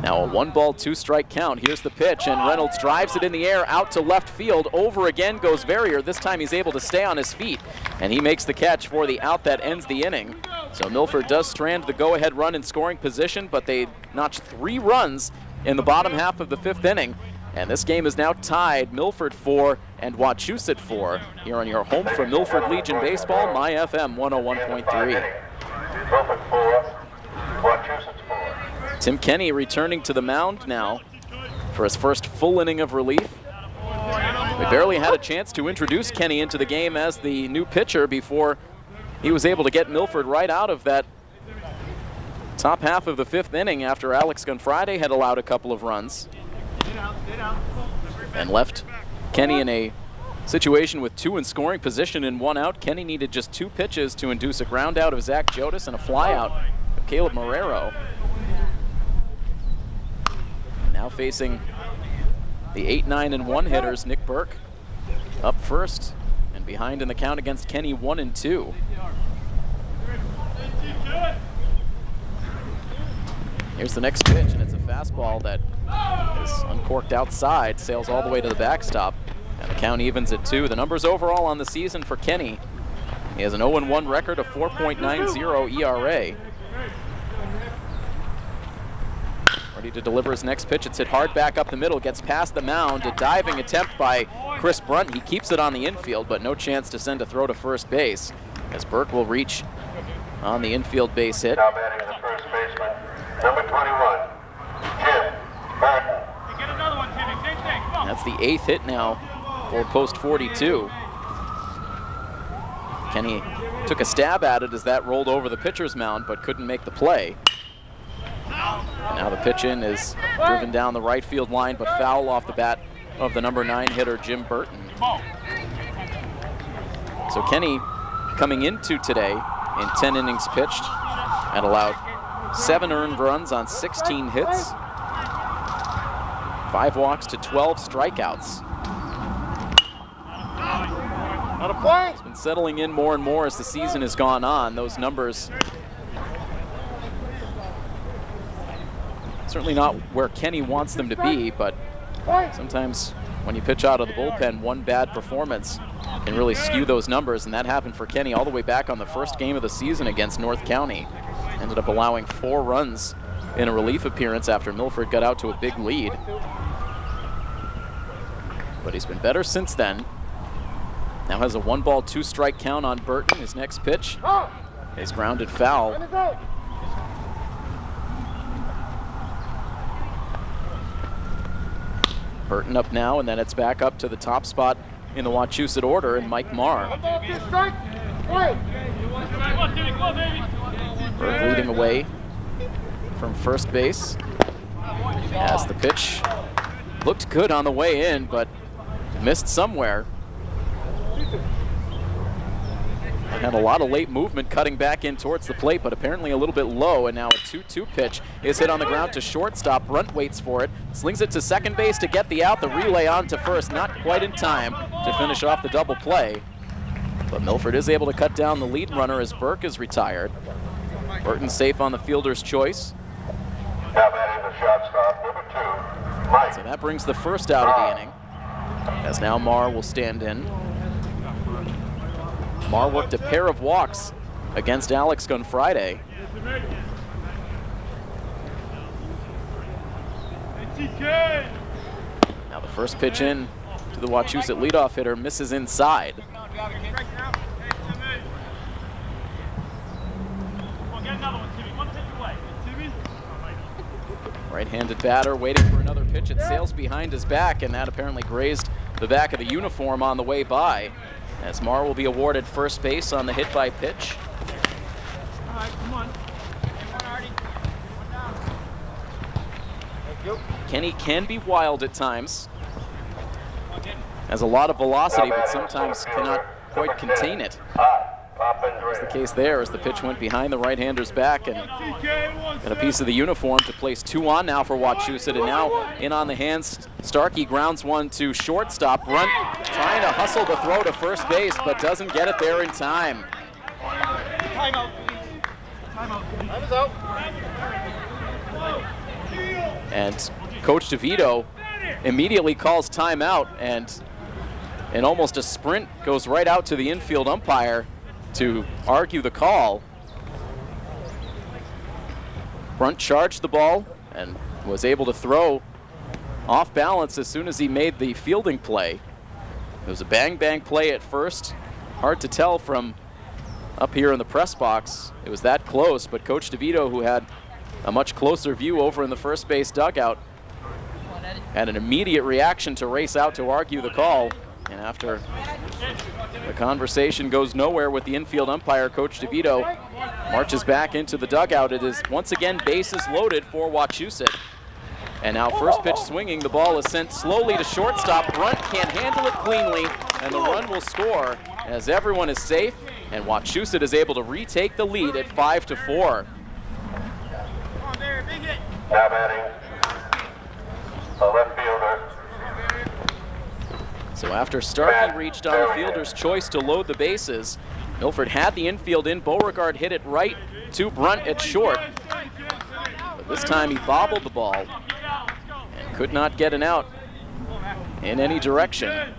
Now a 1-ball, 2-strike count. Here's the pitch, and Reynolds drives it in the air out to left field. Over again goes Verrier. This time he's able to stay on his feet, and he makes the catch for the out that ends the inning. So Milford does strand the go-ahead run in scoring position, but they notch 3 runs in the bottom half of the 5th inning. And this game is now tied, Milford 4 and Wachusett 4. Here on your home for Milford Legion Baseball, My FM 101.3. Milford 4, Wachusett 4. Tim Kenny returning to the mound now for his first full inning of relief. We barely had a chance to introduce Kenny into the game as the new pitcher before he was able to get Milford right out of that top half of the 5th inning after Alex Gunfride had allowed a couple of runs and left Kenny in a situation with 2 in scoring position and 1 out. Kenny needed just 2 pitches to induce a ground out of Zach Jodas and a fly out of Caleb Marrero. Now facing the 8, 9, and 1 hitters, Nick Burke up first and behind in the count against Kenny 1-2. Here's the next pitch, and it's a fastball that is uncorked outside, sails all the way to the backstop, and the count evens at 2. The numbers overall on the season for Kenny: he has an 0-1 record, a 4.90 ERA. Ready to deliver his next pitch. It's hit hard back up the middle, gets past the mound. A diving attempt by Chris Brunt. He keeps it on the infield, but no chance to send a throw to first base, as Burke will reach on the infield base hit. Now batting the first baseman, number 21, Jim Burton. Get another one, Timmy. Same thing. Come on. That's the 8th hit now for post 42. Kenny took a stab at it as that rolled over the pitcher's mound, but couldn't make the play. And now the pitch in is driven down the right field line, but foul off the bat of the number 9 hitter, Jim Burton. So Kenny, coming into today, in 10 innings pitched and allowed 7 earned runs on 16 hits, 5 walks to 12 strikeouts. Not a play. He's been settling in more and more as the season has gone on. Those numbers certainly not where Kenny wants them to be, but sometimes when you pitch out of the bullpen, one bad performance can really skew those numbers, and that happened for Kenny all the way back on the first game of the season against North County. Ended up allowing 4 runs in a relief appearance after Milford got out to a big lead. But he's been better since then. Now has a 1-ball, 2-strike count on Burton. His next pitch is grounded foul. Burton up now, and then it's back up to the top spot in the Wachusett order, and Mike Marr. Burke leading away from first base as the pitch looked good on the way in, but missed somewhere. Had a lot of late movement cutting back in towards the plate, but apparently a little bit low, and now a 2-2 pitch is hit on the ground to shortstop. Brunt waits for it, slings it to second base to get the out. The relay on to first, not quite in time to finish off the double play. But Milford is able to cut down the lead runner as Burke is retired. Burton safe on the fielder's choice. Now batting the shortstop, number 2, Mike. So that brings the first out of the inning, as now Marr will stand in. Marr worked a pair of walks against Alex on Friday. Now the first pitch in to the Wachusett leadoff hitter misses inside. Right-handed batter waiting for another pitch. It sails behind his back, and that apparently grazed the back of the uniform on the way by, as Marr will be awarded first base on the hit by pitch. All right, come on. Kenny can be wild at times. Has a lot of velocity, but sometimes cannot quite contain it. That's the case there as the pitch went behind the right-hander's back and got a piece of the uniform to place 2 on now for Wachusett, and now in on the hands. Starkey grounds one to shortstop. Runt trying to hustle the throw to first base, but doesn't get it there in time. Timeout, please. Timeout, please. Time is out. And Coach DeVito immediately calls timeout, and in almost a sprint goes right out to the infield umpire to argue the call. Brunt charged the ball and was able to throw off balance as soon as he made the fielding play. It was a bang-bang play at first. Hard to tell from up here in the press box. It was that close, but Coach DeVito, who had a much closer view over in the first base dugout, had an immediate reaction to race out to argue the call. And after the conversation goes nowhere with the infield umpire, Coach DeVito marches back into the dugout. It is once again bases loaded for Wachusett. And now first pitch swinging, the ball is sent slowly to shortstop. Brunt can't handle it cleanly, and the run will score as everyone is safe, and Wachusett is able to retake the lead at 5-4. Now batting the left fielder. So after Starkey reached on the fielder's choice to load the bases, Milford had the infield in. Beauregard hit it right to Brunt at short. But this time he bobbled the ball and could not get an out in any direction.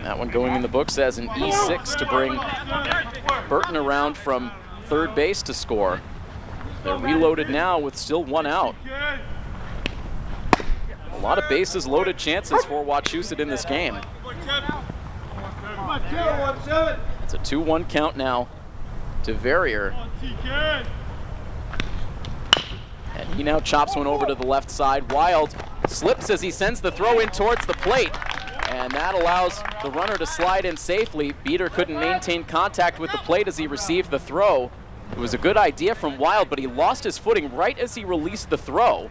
That one going in the books as an E6 to bring Burton around from third base to score. They're reloaded now with still 1 out. A lot of bases loaded chances for Wachusett in this game. It's a 2-1 count now to Verrier. And he now chops one over to the left side. Wild slips as he sends the throw in towards the plate. And that allows the runner to slide in safely. Beater couldn't maintain contact with the plate as he received the throw. It was a good idea from Wild, but he lost his footing right as he released the throw.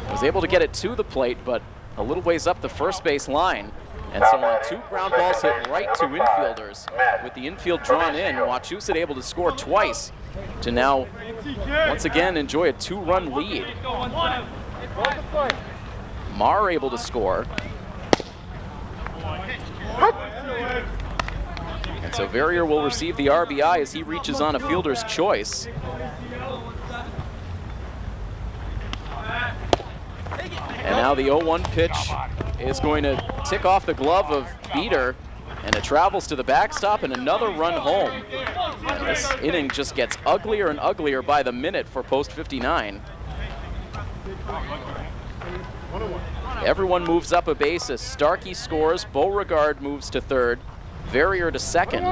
Was able to get it to the plate, but a little ways up the first base line. And so on 2 ground balls hit right to infielders. With the infield drawn in, Wachusett able to score twice to now once again enjoy a 2-run lead. Marr able to score. And so Verrier will receive the RBI as he reaches on a fielder's choice. And now the 0-1 pitch is going to tick off the glove of Beater, and it travels to the backstop and another run home. And this inning just gets uglier and uglier by the minute for post 59. Everyone moves up a base as Starkey scores, Beauregard moves to third, Verrier to second.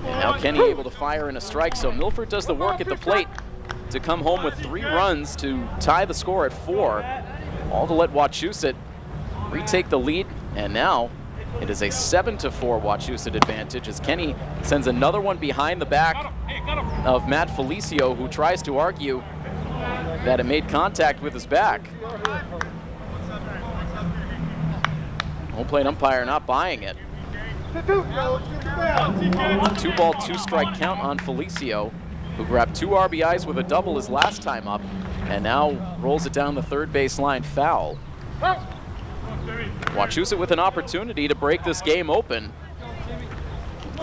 And now Kenny able to fire in a strike, so Milford does the work at the plate to come home with 3 runs to tie the score at 4, all to let Wachusett retake the lead, and now it is a 7-4 Wachusett advantage as Kenny sends another one behind the back of Matt Felicio, who tries to argue that it made contact with his back. Home plate umpire not buying it. It's a 2-ball, 2-strike count on Felicio, who grabbed 2 RBIs with a double his last time up, and now rolls it down the third base line foul. Wachusett with an opportunity to break this game open.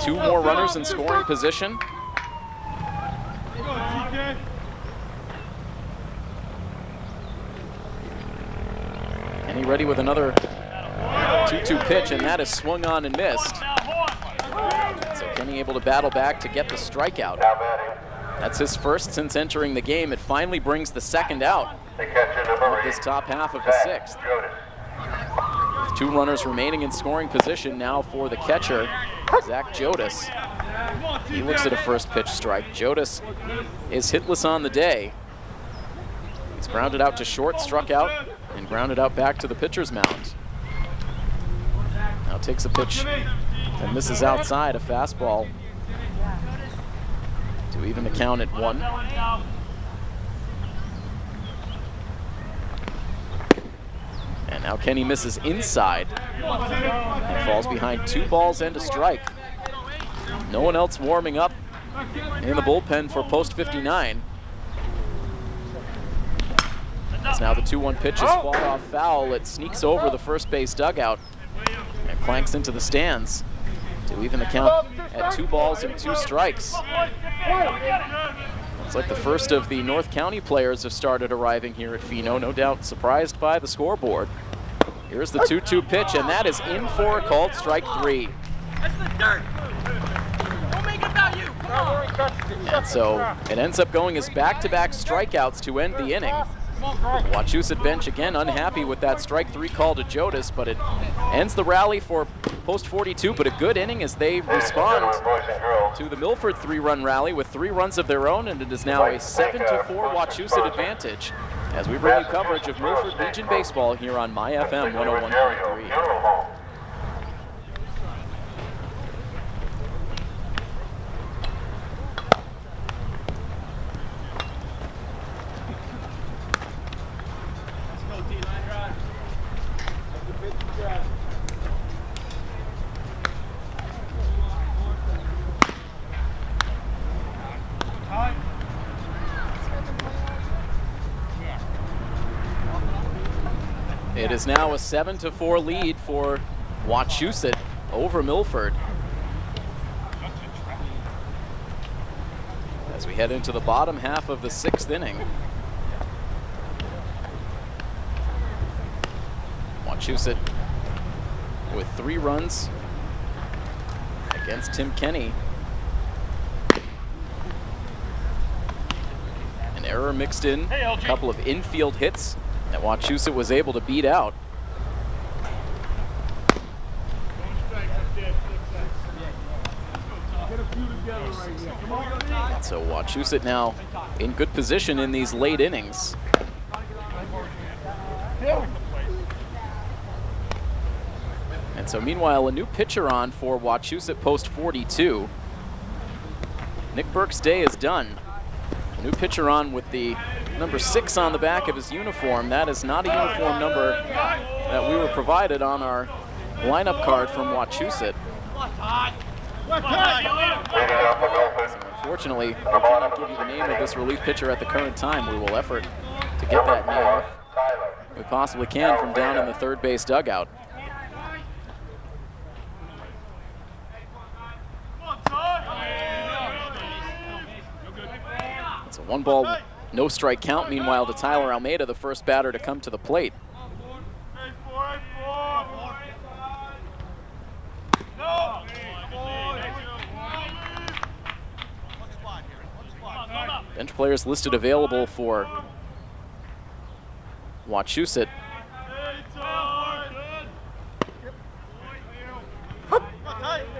2 more runners in scoring position. Kenny ready with another 2-2 pitch, and that is swung on and missed. So Kenny able to battle back to get the strikeout. That's his first since entering the game. It finally brings the second out of this top half of the 6th. With 2 runners remaining in scoring position now for the catcher, Zach Jodas. He looks at a first pitch strike. Jodas is hitless on the day. He's grounded out to short, struck out, and grounded out back to the pitcher's mound. Now takes a pitch and misses outside, a fastball to even the count at 1. And now Kenny misses inside and falls behind 2 balls and a strike. No one else warming up in the bullpen for post 59. As now the 2-1 pitch is fought off foul. It sneaks over the first base dugout and clanks into the stands to even the count at 2 balls and 2 strikes. It's like the first of the North County players have started arriving here at Fino, no doubt surprised by the scoreboard. Here's the 2-2 pitch, and that is in for a called strike 3. That's the dirt. Don't make it about you. Come on. And so it ends up going as back-to-back strikeouts to end the inning. Wachusett bench again unhappy with that strike 3 call to Jodas, but it ends the rally for post 42, but a good inning as they respond to the Milford 3-run rally with 3 runs of their own, and it is now a 7-4 Wachusett advantage as we bring you coverage of Milford Legion baseball here on My FM 101.3. It is now a 7-4 lead for Wachusett over Milford. As we head into the bottom half of the 6th inning. Wachusett with 3 runs against Tim Kenny. An error mixed in, a couple of infield hits that Wachusett was able to beat out. And so Wachusett now in good position in these late innings. And so meanwhile, a new pitcher on for Wachusett post 42. Nick Burke's day is done. New pitcher on with the number 6 on the back of his uniform. That is not a uniform number that we were provided on our lineup card from Wachusett. So unfortunately, we cannot give you the name of this relief pitcher at the current time. We will effort to get that name if we possibly can from down in the third base dugout. It's a 1-ball, no strike count. Meanwhile, to Tyler Almeida, the first batter to come to the plate. Bench players listed available for Wachusett.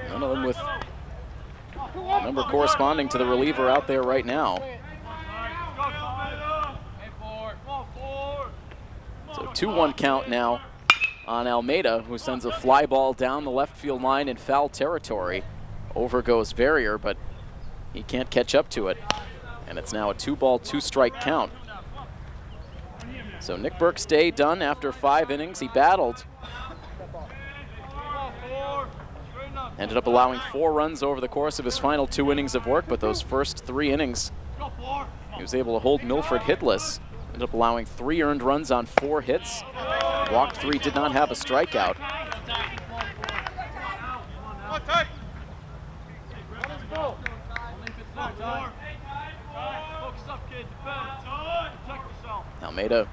None of them with a number corresponding to the reliever out there right now. So 2-1 count now on Almeida, who sends a fly ball down the left field line in foul territory. Over goes Verrier, but he can't catch up to it. And it's now a 2-ball, 2-strike count. So Nick Burke's day done after 5 innings. He battled. Ended up allowing 4 runs over the course of his final 2 innings of work, but those first 3 innings, he was able to hold Milford hitless. Ended up allowing 3 earned runs on 4 hits. Walked 3, did not have a strikeout. Almeida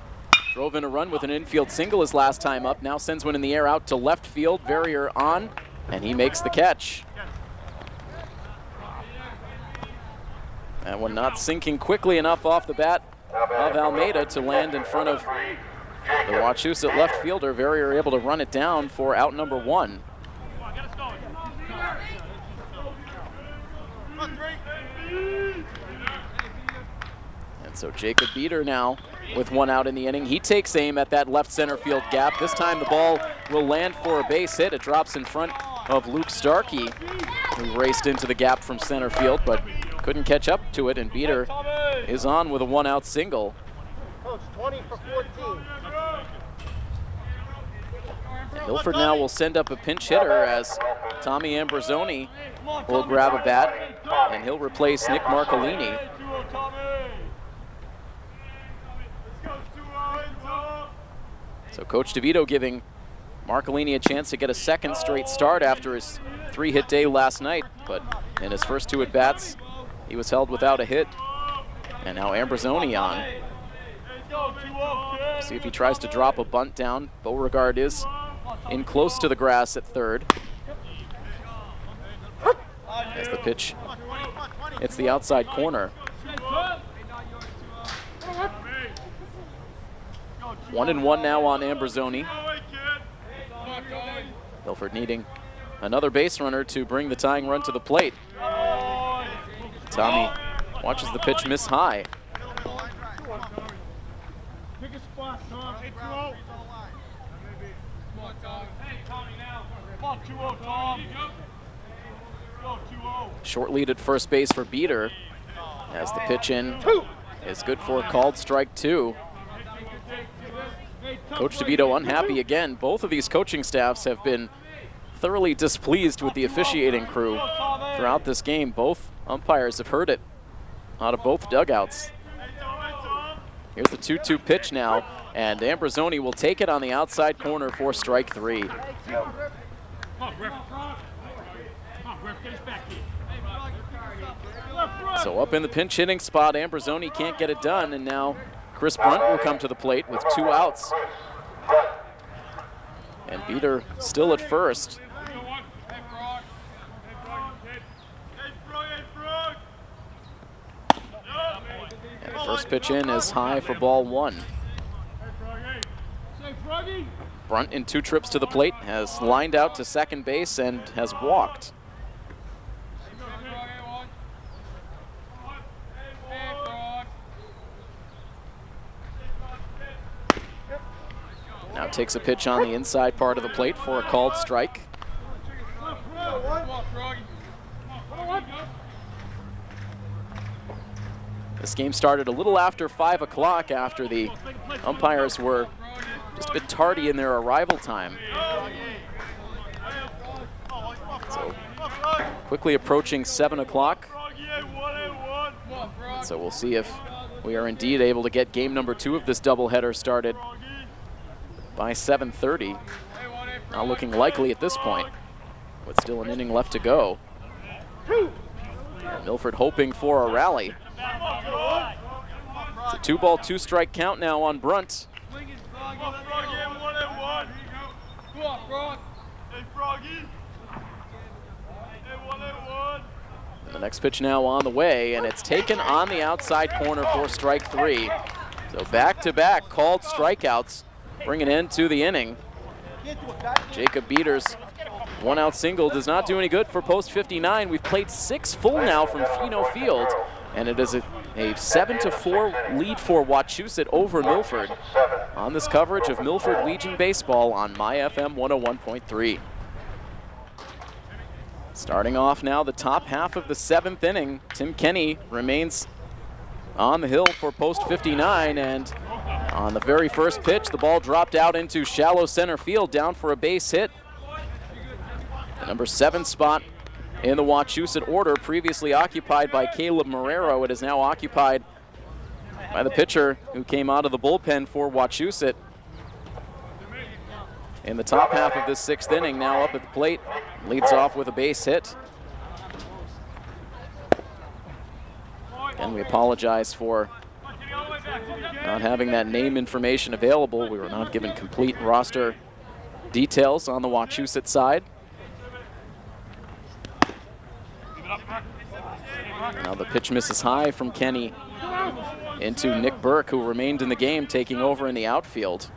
drove in a run with an infield single his last time up. Now sends one in the air out to left field. Verrier on, and he makes the catch. That one not sinking quickly enough off the bat of Almeida to land in front of the Wachusett left fielder. Verrier able to run it down for out number 1. And so Jacob Beater now with 1 out in the inning. He takes aim at that left center field gap. This time the ball will land for a base hit. It drops in front of Luke Starkey, who raced into the gap from center field, but couldn't catch up to it, and Beater is on with a 1-out single. Coach, 20 for 14. Milford now will send up a pinch hitter as Tommy Ambrosoni will grab a bat, and he'll replace Nick Marcolini. So Coach DeVito giving Marcolini a chance to get a second straight start after his 3-hit day last night, but in his first 2 at-bats, he was held without a hit. And now Ambrosoni on. See if he tries to drop a bunt down. Beauregard is in close to the grass at third. As the pitch, it's the outside corner. 1-1 now on Ambrosoni. Milford needing another base runner to bring the tying run to the plate. Tommy watches the pitch miss high. Short lead at first base for Beater as the pitch in is good for a called strike 2. Coach DeVito unhappy again. Both of these coaching staffs have been thoroughly displeased with the officiating crew throughout this game. Both umpires have heard it out of both dugouts. Here's the 2-2 pitch now, and Ambrosoni will take it on the outside corner for strike 3. So up in the pinch hitting spot, Ambrosoni can't get it done, and now Chris Brunt will come to the plate with 2 outs. And Beater still at first. And the first pitch in is high for ball 1. Brunt in 2 trips to the plate has lined out to second base and has walked. Now takes a pitch on the inside part of the plate for a called strike. This game started a little after 5 o'clock after the umpires were just a bit tardy in their arrival time. So quickly approaching 7 o'clock. So we'll see if we are indeed able to get game number 2 of this doubleheader started by 7:30. Not looking likely at this point, with still an inning left to go. And Milford hoping for a rally. It's a 2-ball, 2-strike count now on Brunt. And the next pitch now on the way, and it's taken on the outside corner for strike 3. So back-to-back called strikeouts, bringing into the inning. Jacob Beater's 1-out single does not do any good for post 59. We've played 6 full now from Fino Field, and it is a 7-4 lead for Wachusett over Milford on this coverage of Milford Legion Baseball on MyFM 101.3. Starting off now the top half of the 7th inning, Tim Kenny remains on the hill for post 59, and on the very first pitch, the ball dropped out into shallow center field, down for a base hit. The number 7 spot in the Wachusett order, previously occupied by Caleb Marrero. It is now occupied by the pitcher who came out of the bullpen for Wachusett. In the top half of this 6th inning, now up at the plate, leads off with a base hit. And we apologize for not having that name information available. We were not given complete roster details on the Wachusett side. Now the pitch misses high from Kenny into Nick Burke, who remained in the game, taking over in the outfield.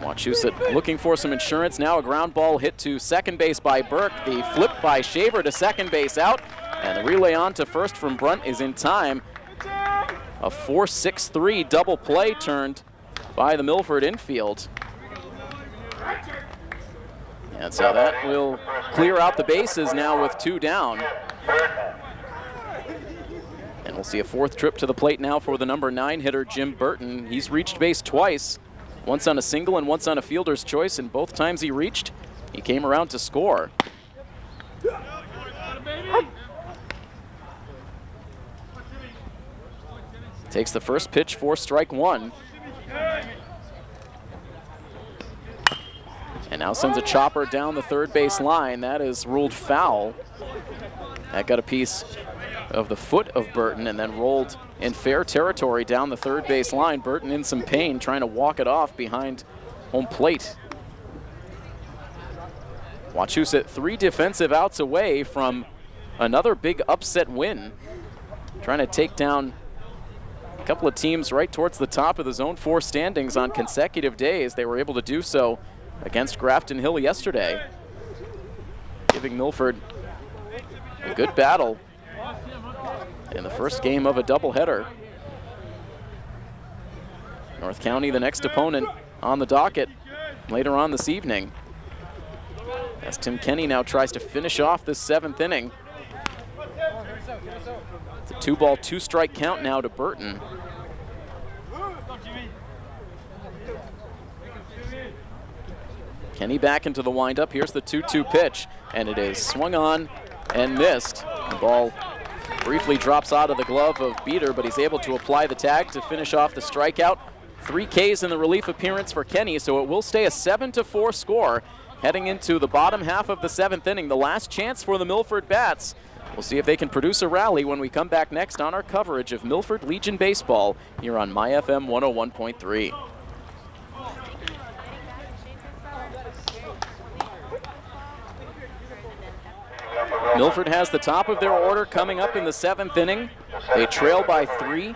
Wachusett looking for some insurance. Now a ground ball hit to second base by Burke. The flip by Shaver to second base out. And the relay on to first from Brunt is in time. A 4-6-3 double play turned by the Milford infield. And so that will clear out the bases now with 2 down. And we'll see a 4th trip to the plate now for the number 9 hitter, Jim Burton. He's reached base twice. Once on a single and once on a fielder's choice, and both times he reached, he came around to score. Takes the first pitch for strike 1. And now sends a chopper down the third base line. That is ruled foul. That got a piece of the foot of Burton and then rolled in fair territory down the third base line. Burton in some pain, trying to walk it off behind home plate. Wachusett 3 defensive outs away from another big upset win. Trying to take down a couple of teams right towards the top of the Zone 4 standings on consecutive days. They were able to do so against Grafton Hill yesterday, giving Milford a good battle in the first game of a doubleheader. North County, the next opponent on the docket later on this evening, as Tim Kenny now tries to finish off this 7th inning. It's a 2-ball, 2-strike count now to Burton. Kenny back into the windup. Here's the 2-2 pitch, and it is swung on and missed. The ball briefly drops out of the glove of Beater, but he's able to apply the tag to finish off the strikeout. 3 Ks in the relief appearance for Kenny, so it will stay a 7-4 score heading into the bottom half of the 7th inning. The last chance for the Milford Bats. We'll see if they can produce a rally when we come back next on our coverage of Milford Legion Baseball here on MyFM 101.3. Milford has the top of their order coming up in the 7th inning. They trail by 3. They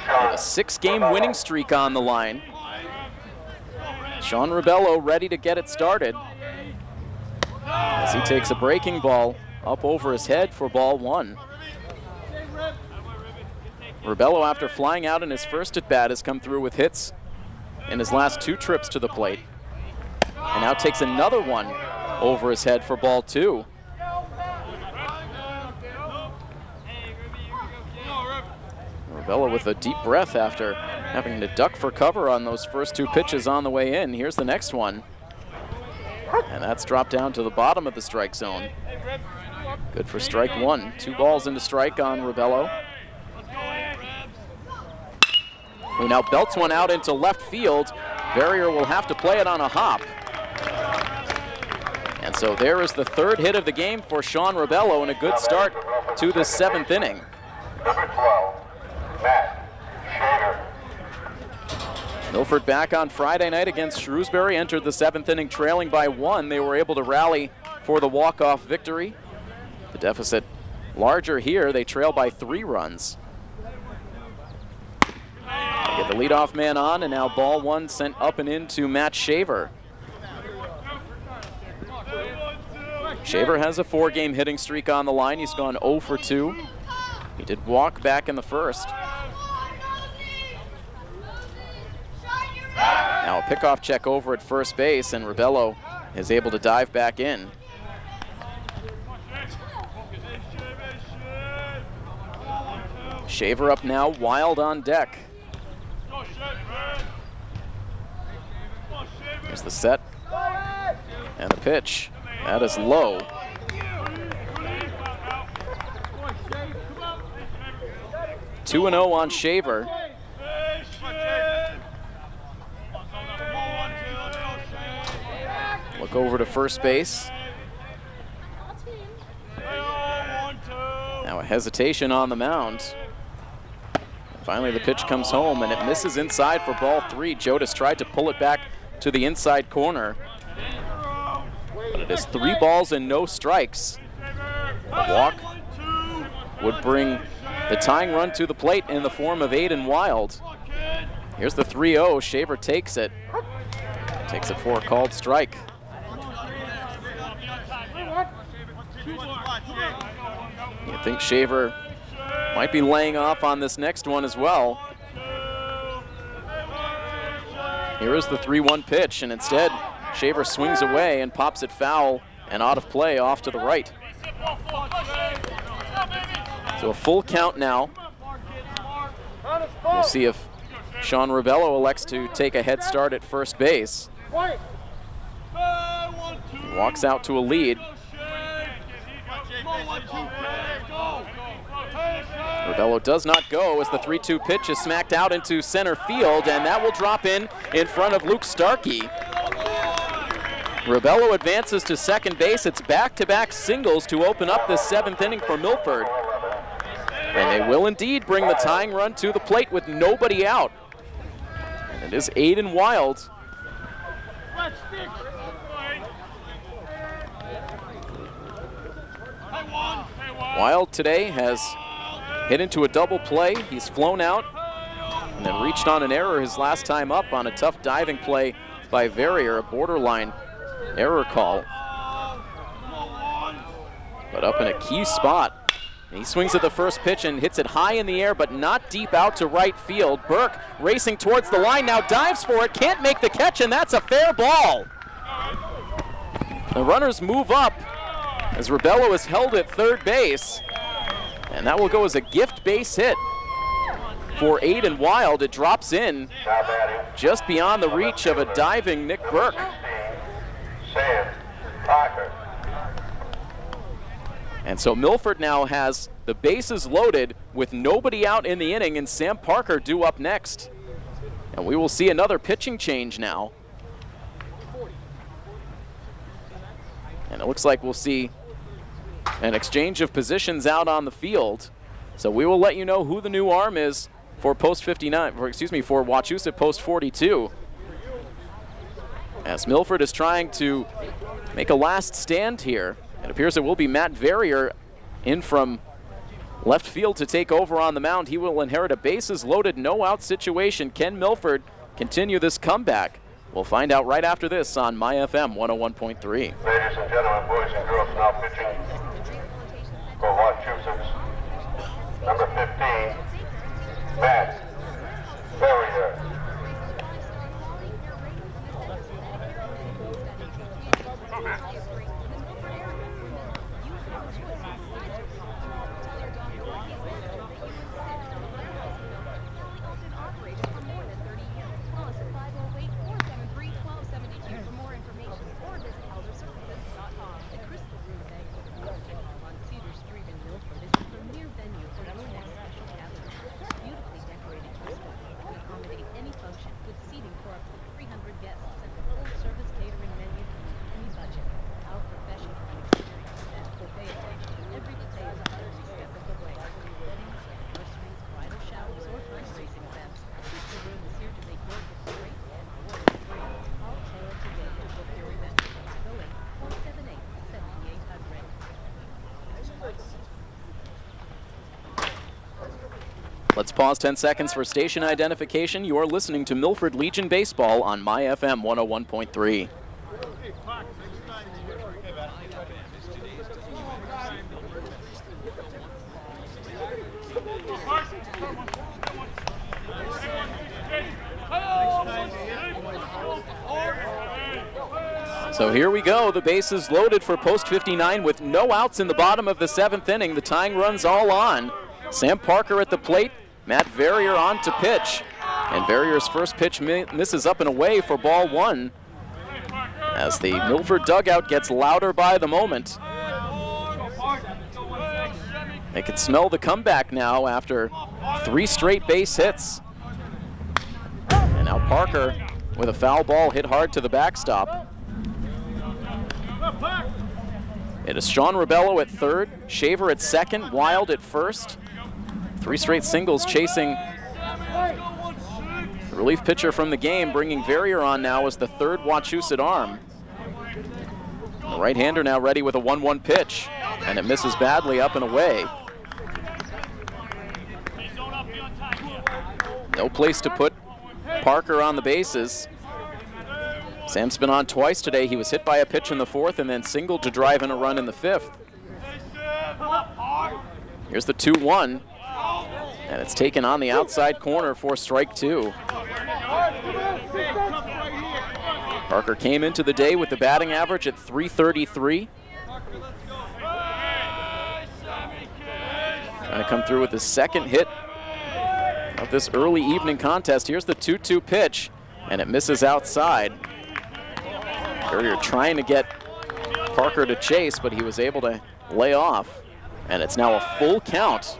have a 6-game winning streak on the line. Sean Ribello ready to get it started as he takes a breaking ball up over his head for ball 1. Ribello, after flying out in his first at-bat, has come through with hits in his last 2 trips to the plate. And now takes another one over his head for ball 2. Rebello with a deep breath after having to duck for cover on those first 2 pitches on the way in. Here's the next one. And that's dropped down to the bottom of the strike zone. Good for strike 1. 2 balls into strike on Rebello. Who now belts one out into left field. Verrier will have to play it on a hop. And so there is the 3rd hit of the game for Sean Rebello and a good start to the 7th inning. Number 12, Matt Shader. Milford back on Friday night against Shrewsbury, entered the 7th inning trailing by 1. They were able to rally for the walk-off victory. The deficit larger here. They trail by 3 runs. They get the leadoff man on, and now ball 1 sent up and into Matt Shaver. Shaver has a 4-game hitting streak on the line. He's gone 0 for 2. He did walk back in the first. Now a pickoff check over at first base, and Rebello is able to dive back in. Shaver up now, Wild on deck. Here's the set and the pitch. That is low. 2-0 on Shaver. Look over to first base. Now a hesitation on the mound. Finally the pitch comes home and it misses inside for ball 3. Jodas tried to pull it back to the inside corner. But it is 3 balls and no strikes. A walk would bring the tying run to the plate in the form of Aiden Wild. Here's the 3-0. Shaver takes it. Takes it for a called strike. You think Shaver might be laying off on this next one as well. Here is the 3-1 pitch, and instead Shaver swings away and pops it foul and out of play off to the right. So a full count now. We'll see if Sean Rebello elects to take a head start at first base. He walks out to a lead. Rebello does not go as the 3-2 pitch is smacked out into center field, and that will drop in front of Luke Starkey. Rebello advances to second base. It's back-to-back singles to open up this 7th inning for Milford. And they will indeed bring the tying run to the plate with nobody out. And it is Aiden Wild. Wild today has hit into a double play. He's flown out and then reached on an error his last time up on a tough diving play by Verrier, a borderline error call. But up in a key spot. He swings at the first pitch and hits it high in the air, but not deep out to right field. Burke racing towards the line, now dives for it, can't make the catch, and that's a fair ball. The runners move up as Rebello is held at third base, and that will go as a gift base hit for Aiden Wild. It drops in just beyond the reach of a diving Nick Burke. Sam Parker. And so Milford now has the bases loaded with nobody out in the inning, and Sam Parker due up next. And we will see another pitching change now. And it looks like we'll see an exchange of positions out on the field. So we will let you know who the new arm is for post 59, for Wachusett post 42. As Milford is trying to make a last stand here. It appears it will be Matt Verrier in from left field to take over on the mound. He will inherit a bases loaded, no out situation. Can Milford continue this comeback? We'll find out right after this on My FM 101.3. Ladies and gentlemen, boys and girls, now pitching for Wachusett, number 15, Matt Verrier. Let's pause 10 seconds for station identification. You are listening to Milford Legion Baseball on My FM 101.3. So here we go. The bases loaded for post 59 with no outs in the bottom of the 7th inning. The tying run's all on. Sam Parker at the plate. Matt Verrier on to pitch. And Verrier's first pitch misses up and away for ball 1. As the Milford dugout gets louder by the moment. They can smell the comeback now after 3 straight base hits. And now Parker with a foul ball hit hard to the backstop. It is Sean Rebello at third, Shaver at second, Wild at first. 3 straight singles chasing the relief pitcher from the game, bringing Verrier on now as the third Wachusett arm. The right-hander now ready with a 1-1 pitch, and it misses badly up and away. No place to put Parker on the bases. Sam's been on twice today. He was hit by a pitch in the 4th and then singled to drive in a run in the 5th. Here's the 2-1, and it's taken on the outside corner for strike 2. Parker came into the day with the batting average at .333. Trying to come through with the second hit of this early evening contest. Here's the 2-2 pitch, and it misses outside. Verrier trying to get Parker to chase, but he was able to lay off. And it's now a full count.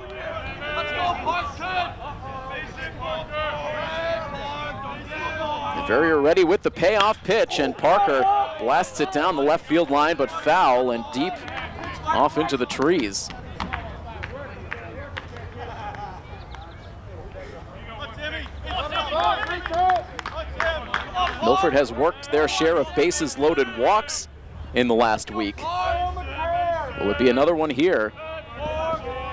Verrier ready with the payoff pitch, and Parker blasts it down the left field line, but foul and deep off into the trees. Milford has worked their share of bases loaded walks in the last week. Will it be another one here?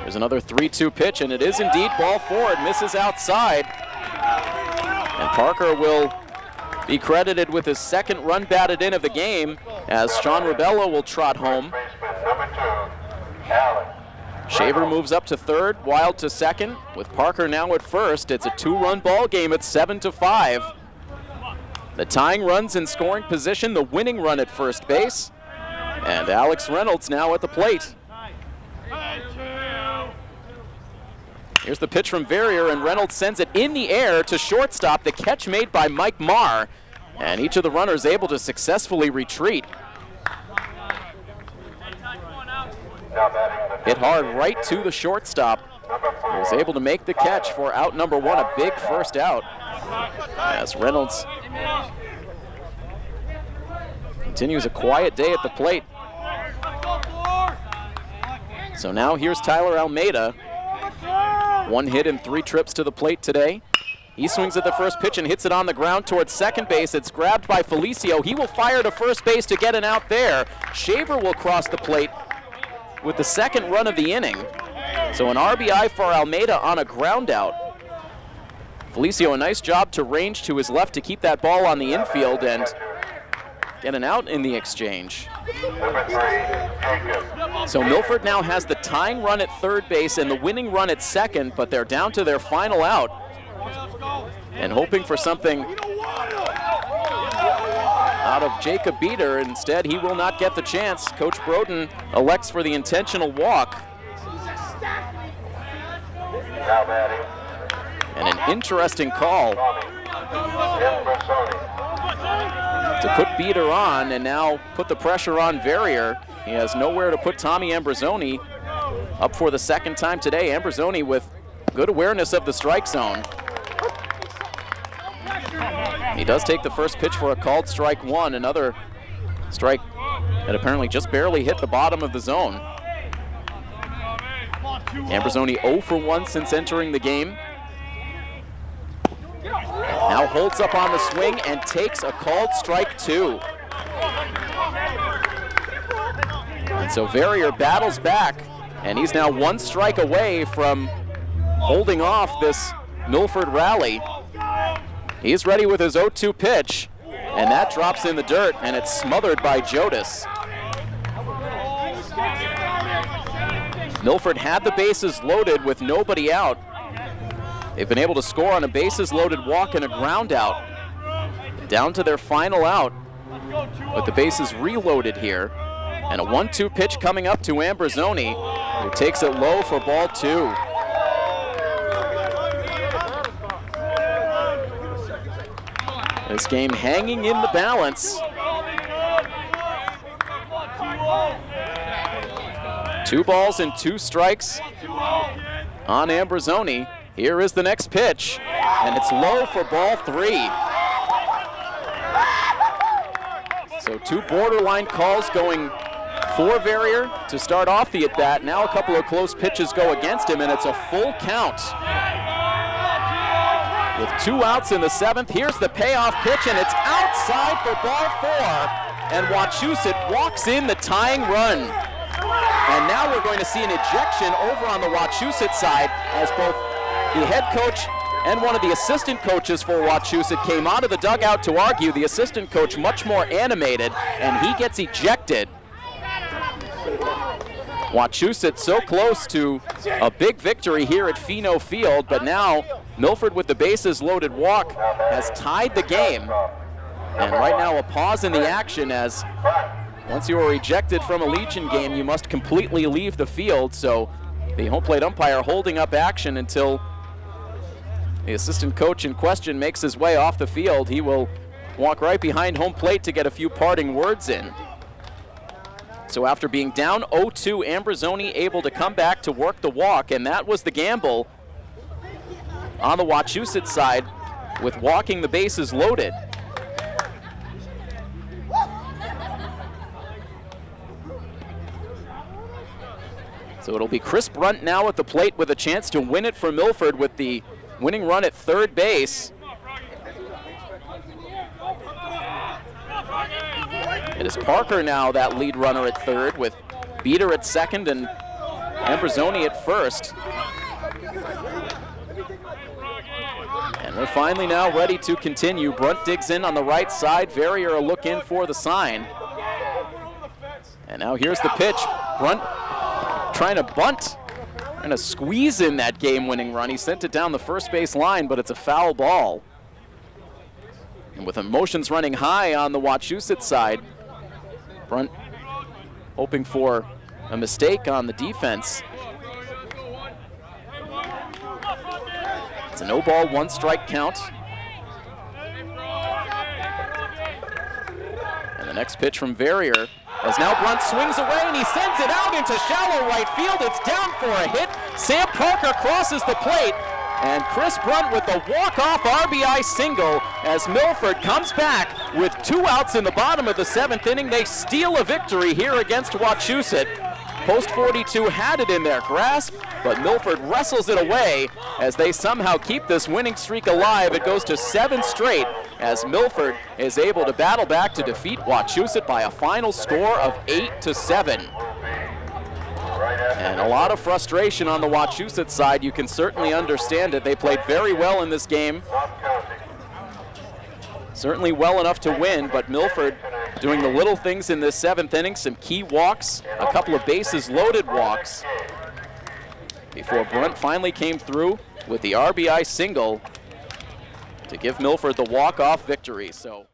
There's another 3-2 pitch, and it is indeed ball 4. It misses outside. And Parker will be credited with his second run batted in of the game, as Sean Rebello will trot home. Shaver moves up to third, Wild to second. With Parker now at first, it's a 2-run ball game at 7-5. The tying runs in scoring position, the winning run at first base, and Alex Reynolds now at the plate. Here's the pitch from Verrier, and Reynolds sends it in the air to shortstop. The catch made by Mike Marr, and each of the runners able to successfully retreat. Hit hard right to the shortstop. He was able to make the catch for out number 1, a big first out. As Reynolds continues a quiet day at the plate. So now here's Tyler Almeida. 1 hit and 3 trips to the plate today. He swings at the first pitch and hits it on the ground towards second base. It's grabbed by Felicio. He will fire to first base to get an out there. Shaver will cross the plate with the second run of the inning. So an RBI for Almeida on a ground out. Felicio, a nice job to range to his left to keep that ball on the infield and get an out in the exchange. So Milford now has the tying run at third base and the winning run at second, but they're down to their final out and hoping for something out of Jacob Beater. Instead, he will not get the chance. Coach Broden elects for the intentional walk. And an interesting call to put Beater on and now put the pressure on Verrier. He has nowhere to put Tommy Ambrosoni up for the second time today. Ambrosoni with good awareness of the strike zone. He does take the first pitch for a called strike 1, another strike that apparently just barely hit the bottom of the zone. Ambrosoni 0 for 1 since entering the game. Now holds up on the swing and takes a called strike 2. And so Verrier battles back, and he's now 1 strike away from holding off this Milford rally. He's ready with his 0-2 pitch, and that drops in the dirt, and it's smothered by Jodis. Milford had the bases loaded with nobody out. They've been able to score on a bases loaded walk and a ground out. Down to their final out with the bases reloaded here. And a 1-2 pitch coming up to Ambrosoni, who takes it low for ball 2. This game hanging in the balance. 2 balls and 2 strikes on Ambrosoni. Here is the next pitch, and it's low for ball 3. So 2 borderline calls going for Verrier to start off the at-bat. Now a couple of close pitches go against him, and it's a full count. With 2 outs in the 7th, here's the payoff pitch, and it's outside for ball 4. And Wachusett walks in the tying run. And now we're going to see an ejection over on the Wachusett side as both the head coach and one of the assistant coaches for Wachusett came out of the dugout to argue. The assistant coach much more animated, and he gets ejected. Wachusett so close to a big victory here at Fino Field, but now Milford with the bases loaded walk has tied the game. And right now a pause in the action, as once you are ejected from a Legion game, you must completely leave the field. So the home plate umpire holding up action until the assistant coach in question makes his way off the field. He will walk right behind home plate to get a few parting words in. So after being down 0-2, Ambrosoni able to come back to work the walk, and that was the gamble on the Wachusett side with walking the bases loaded. So it'll be Chris Brunt now at the plate with a chance to win it for Milford with the winning run at third base. It is Parker now that lead runner at third, with Beater at second and Ambrosoni at first. And we're finally now ready to continue. Brunt digs in on the right side. Verrier a look in for the sign. And now here's the pitch. Brunt trying to bunt, trying to squeeze in that game-winning run. He sent it down the first base line, but it's a foul ball. And with emotions running high on the Wachusett side, Brunt hoping for a mistake on the defense. It's a no-ball, 1-strike count. And the next pitch from Verrier, as now Brunt swings away and he sends it out into shallow right field. It's down for a hit. Sam Parker crosses the plate, and Chris Brunt with the walk-off RBI single as Milford comes back with 2 outs in the bottom of the 7th inning. They steal a victory here against Wachusett. Post 42 had it in their grasp, but Milford wrestles it away as they somehow keep this winning streak alive. It goes to 7 straight as Milford is able to battle back to defeat Wachusett by a final score of 8-7. And a lot of frustration on the Wachusett side. You can certainly understand it. They played very well in this game. Certainly well enough to win, but Milford doing the little things in this 7th inning, some key walks, a couple of bases loaded walks, before Brunt finally came through with the RBI single to give Milford the walk-off victory. So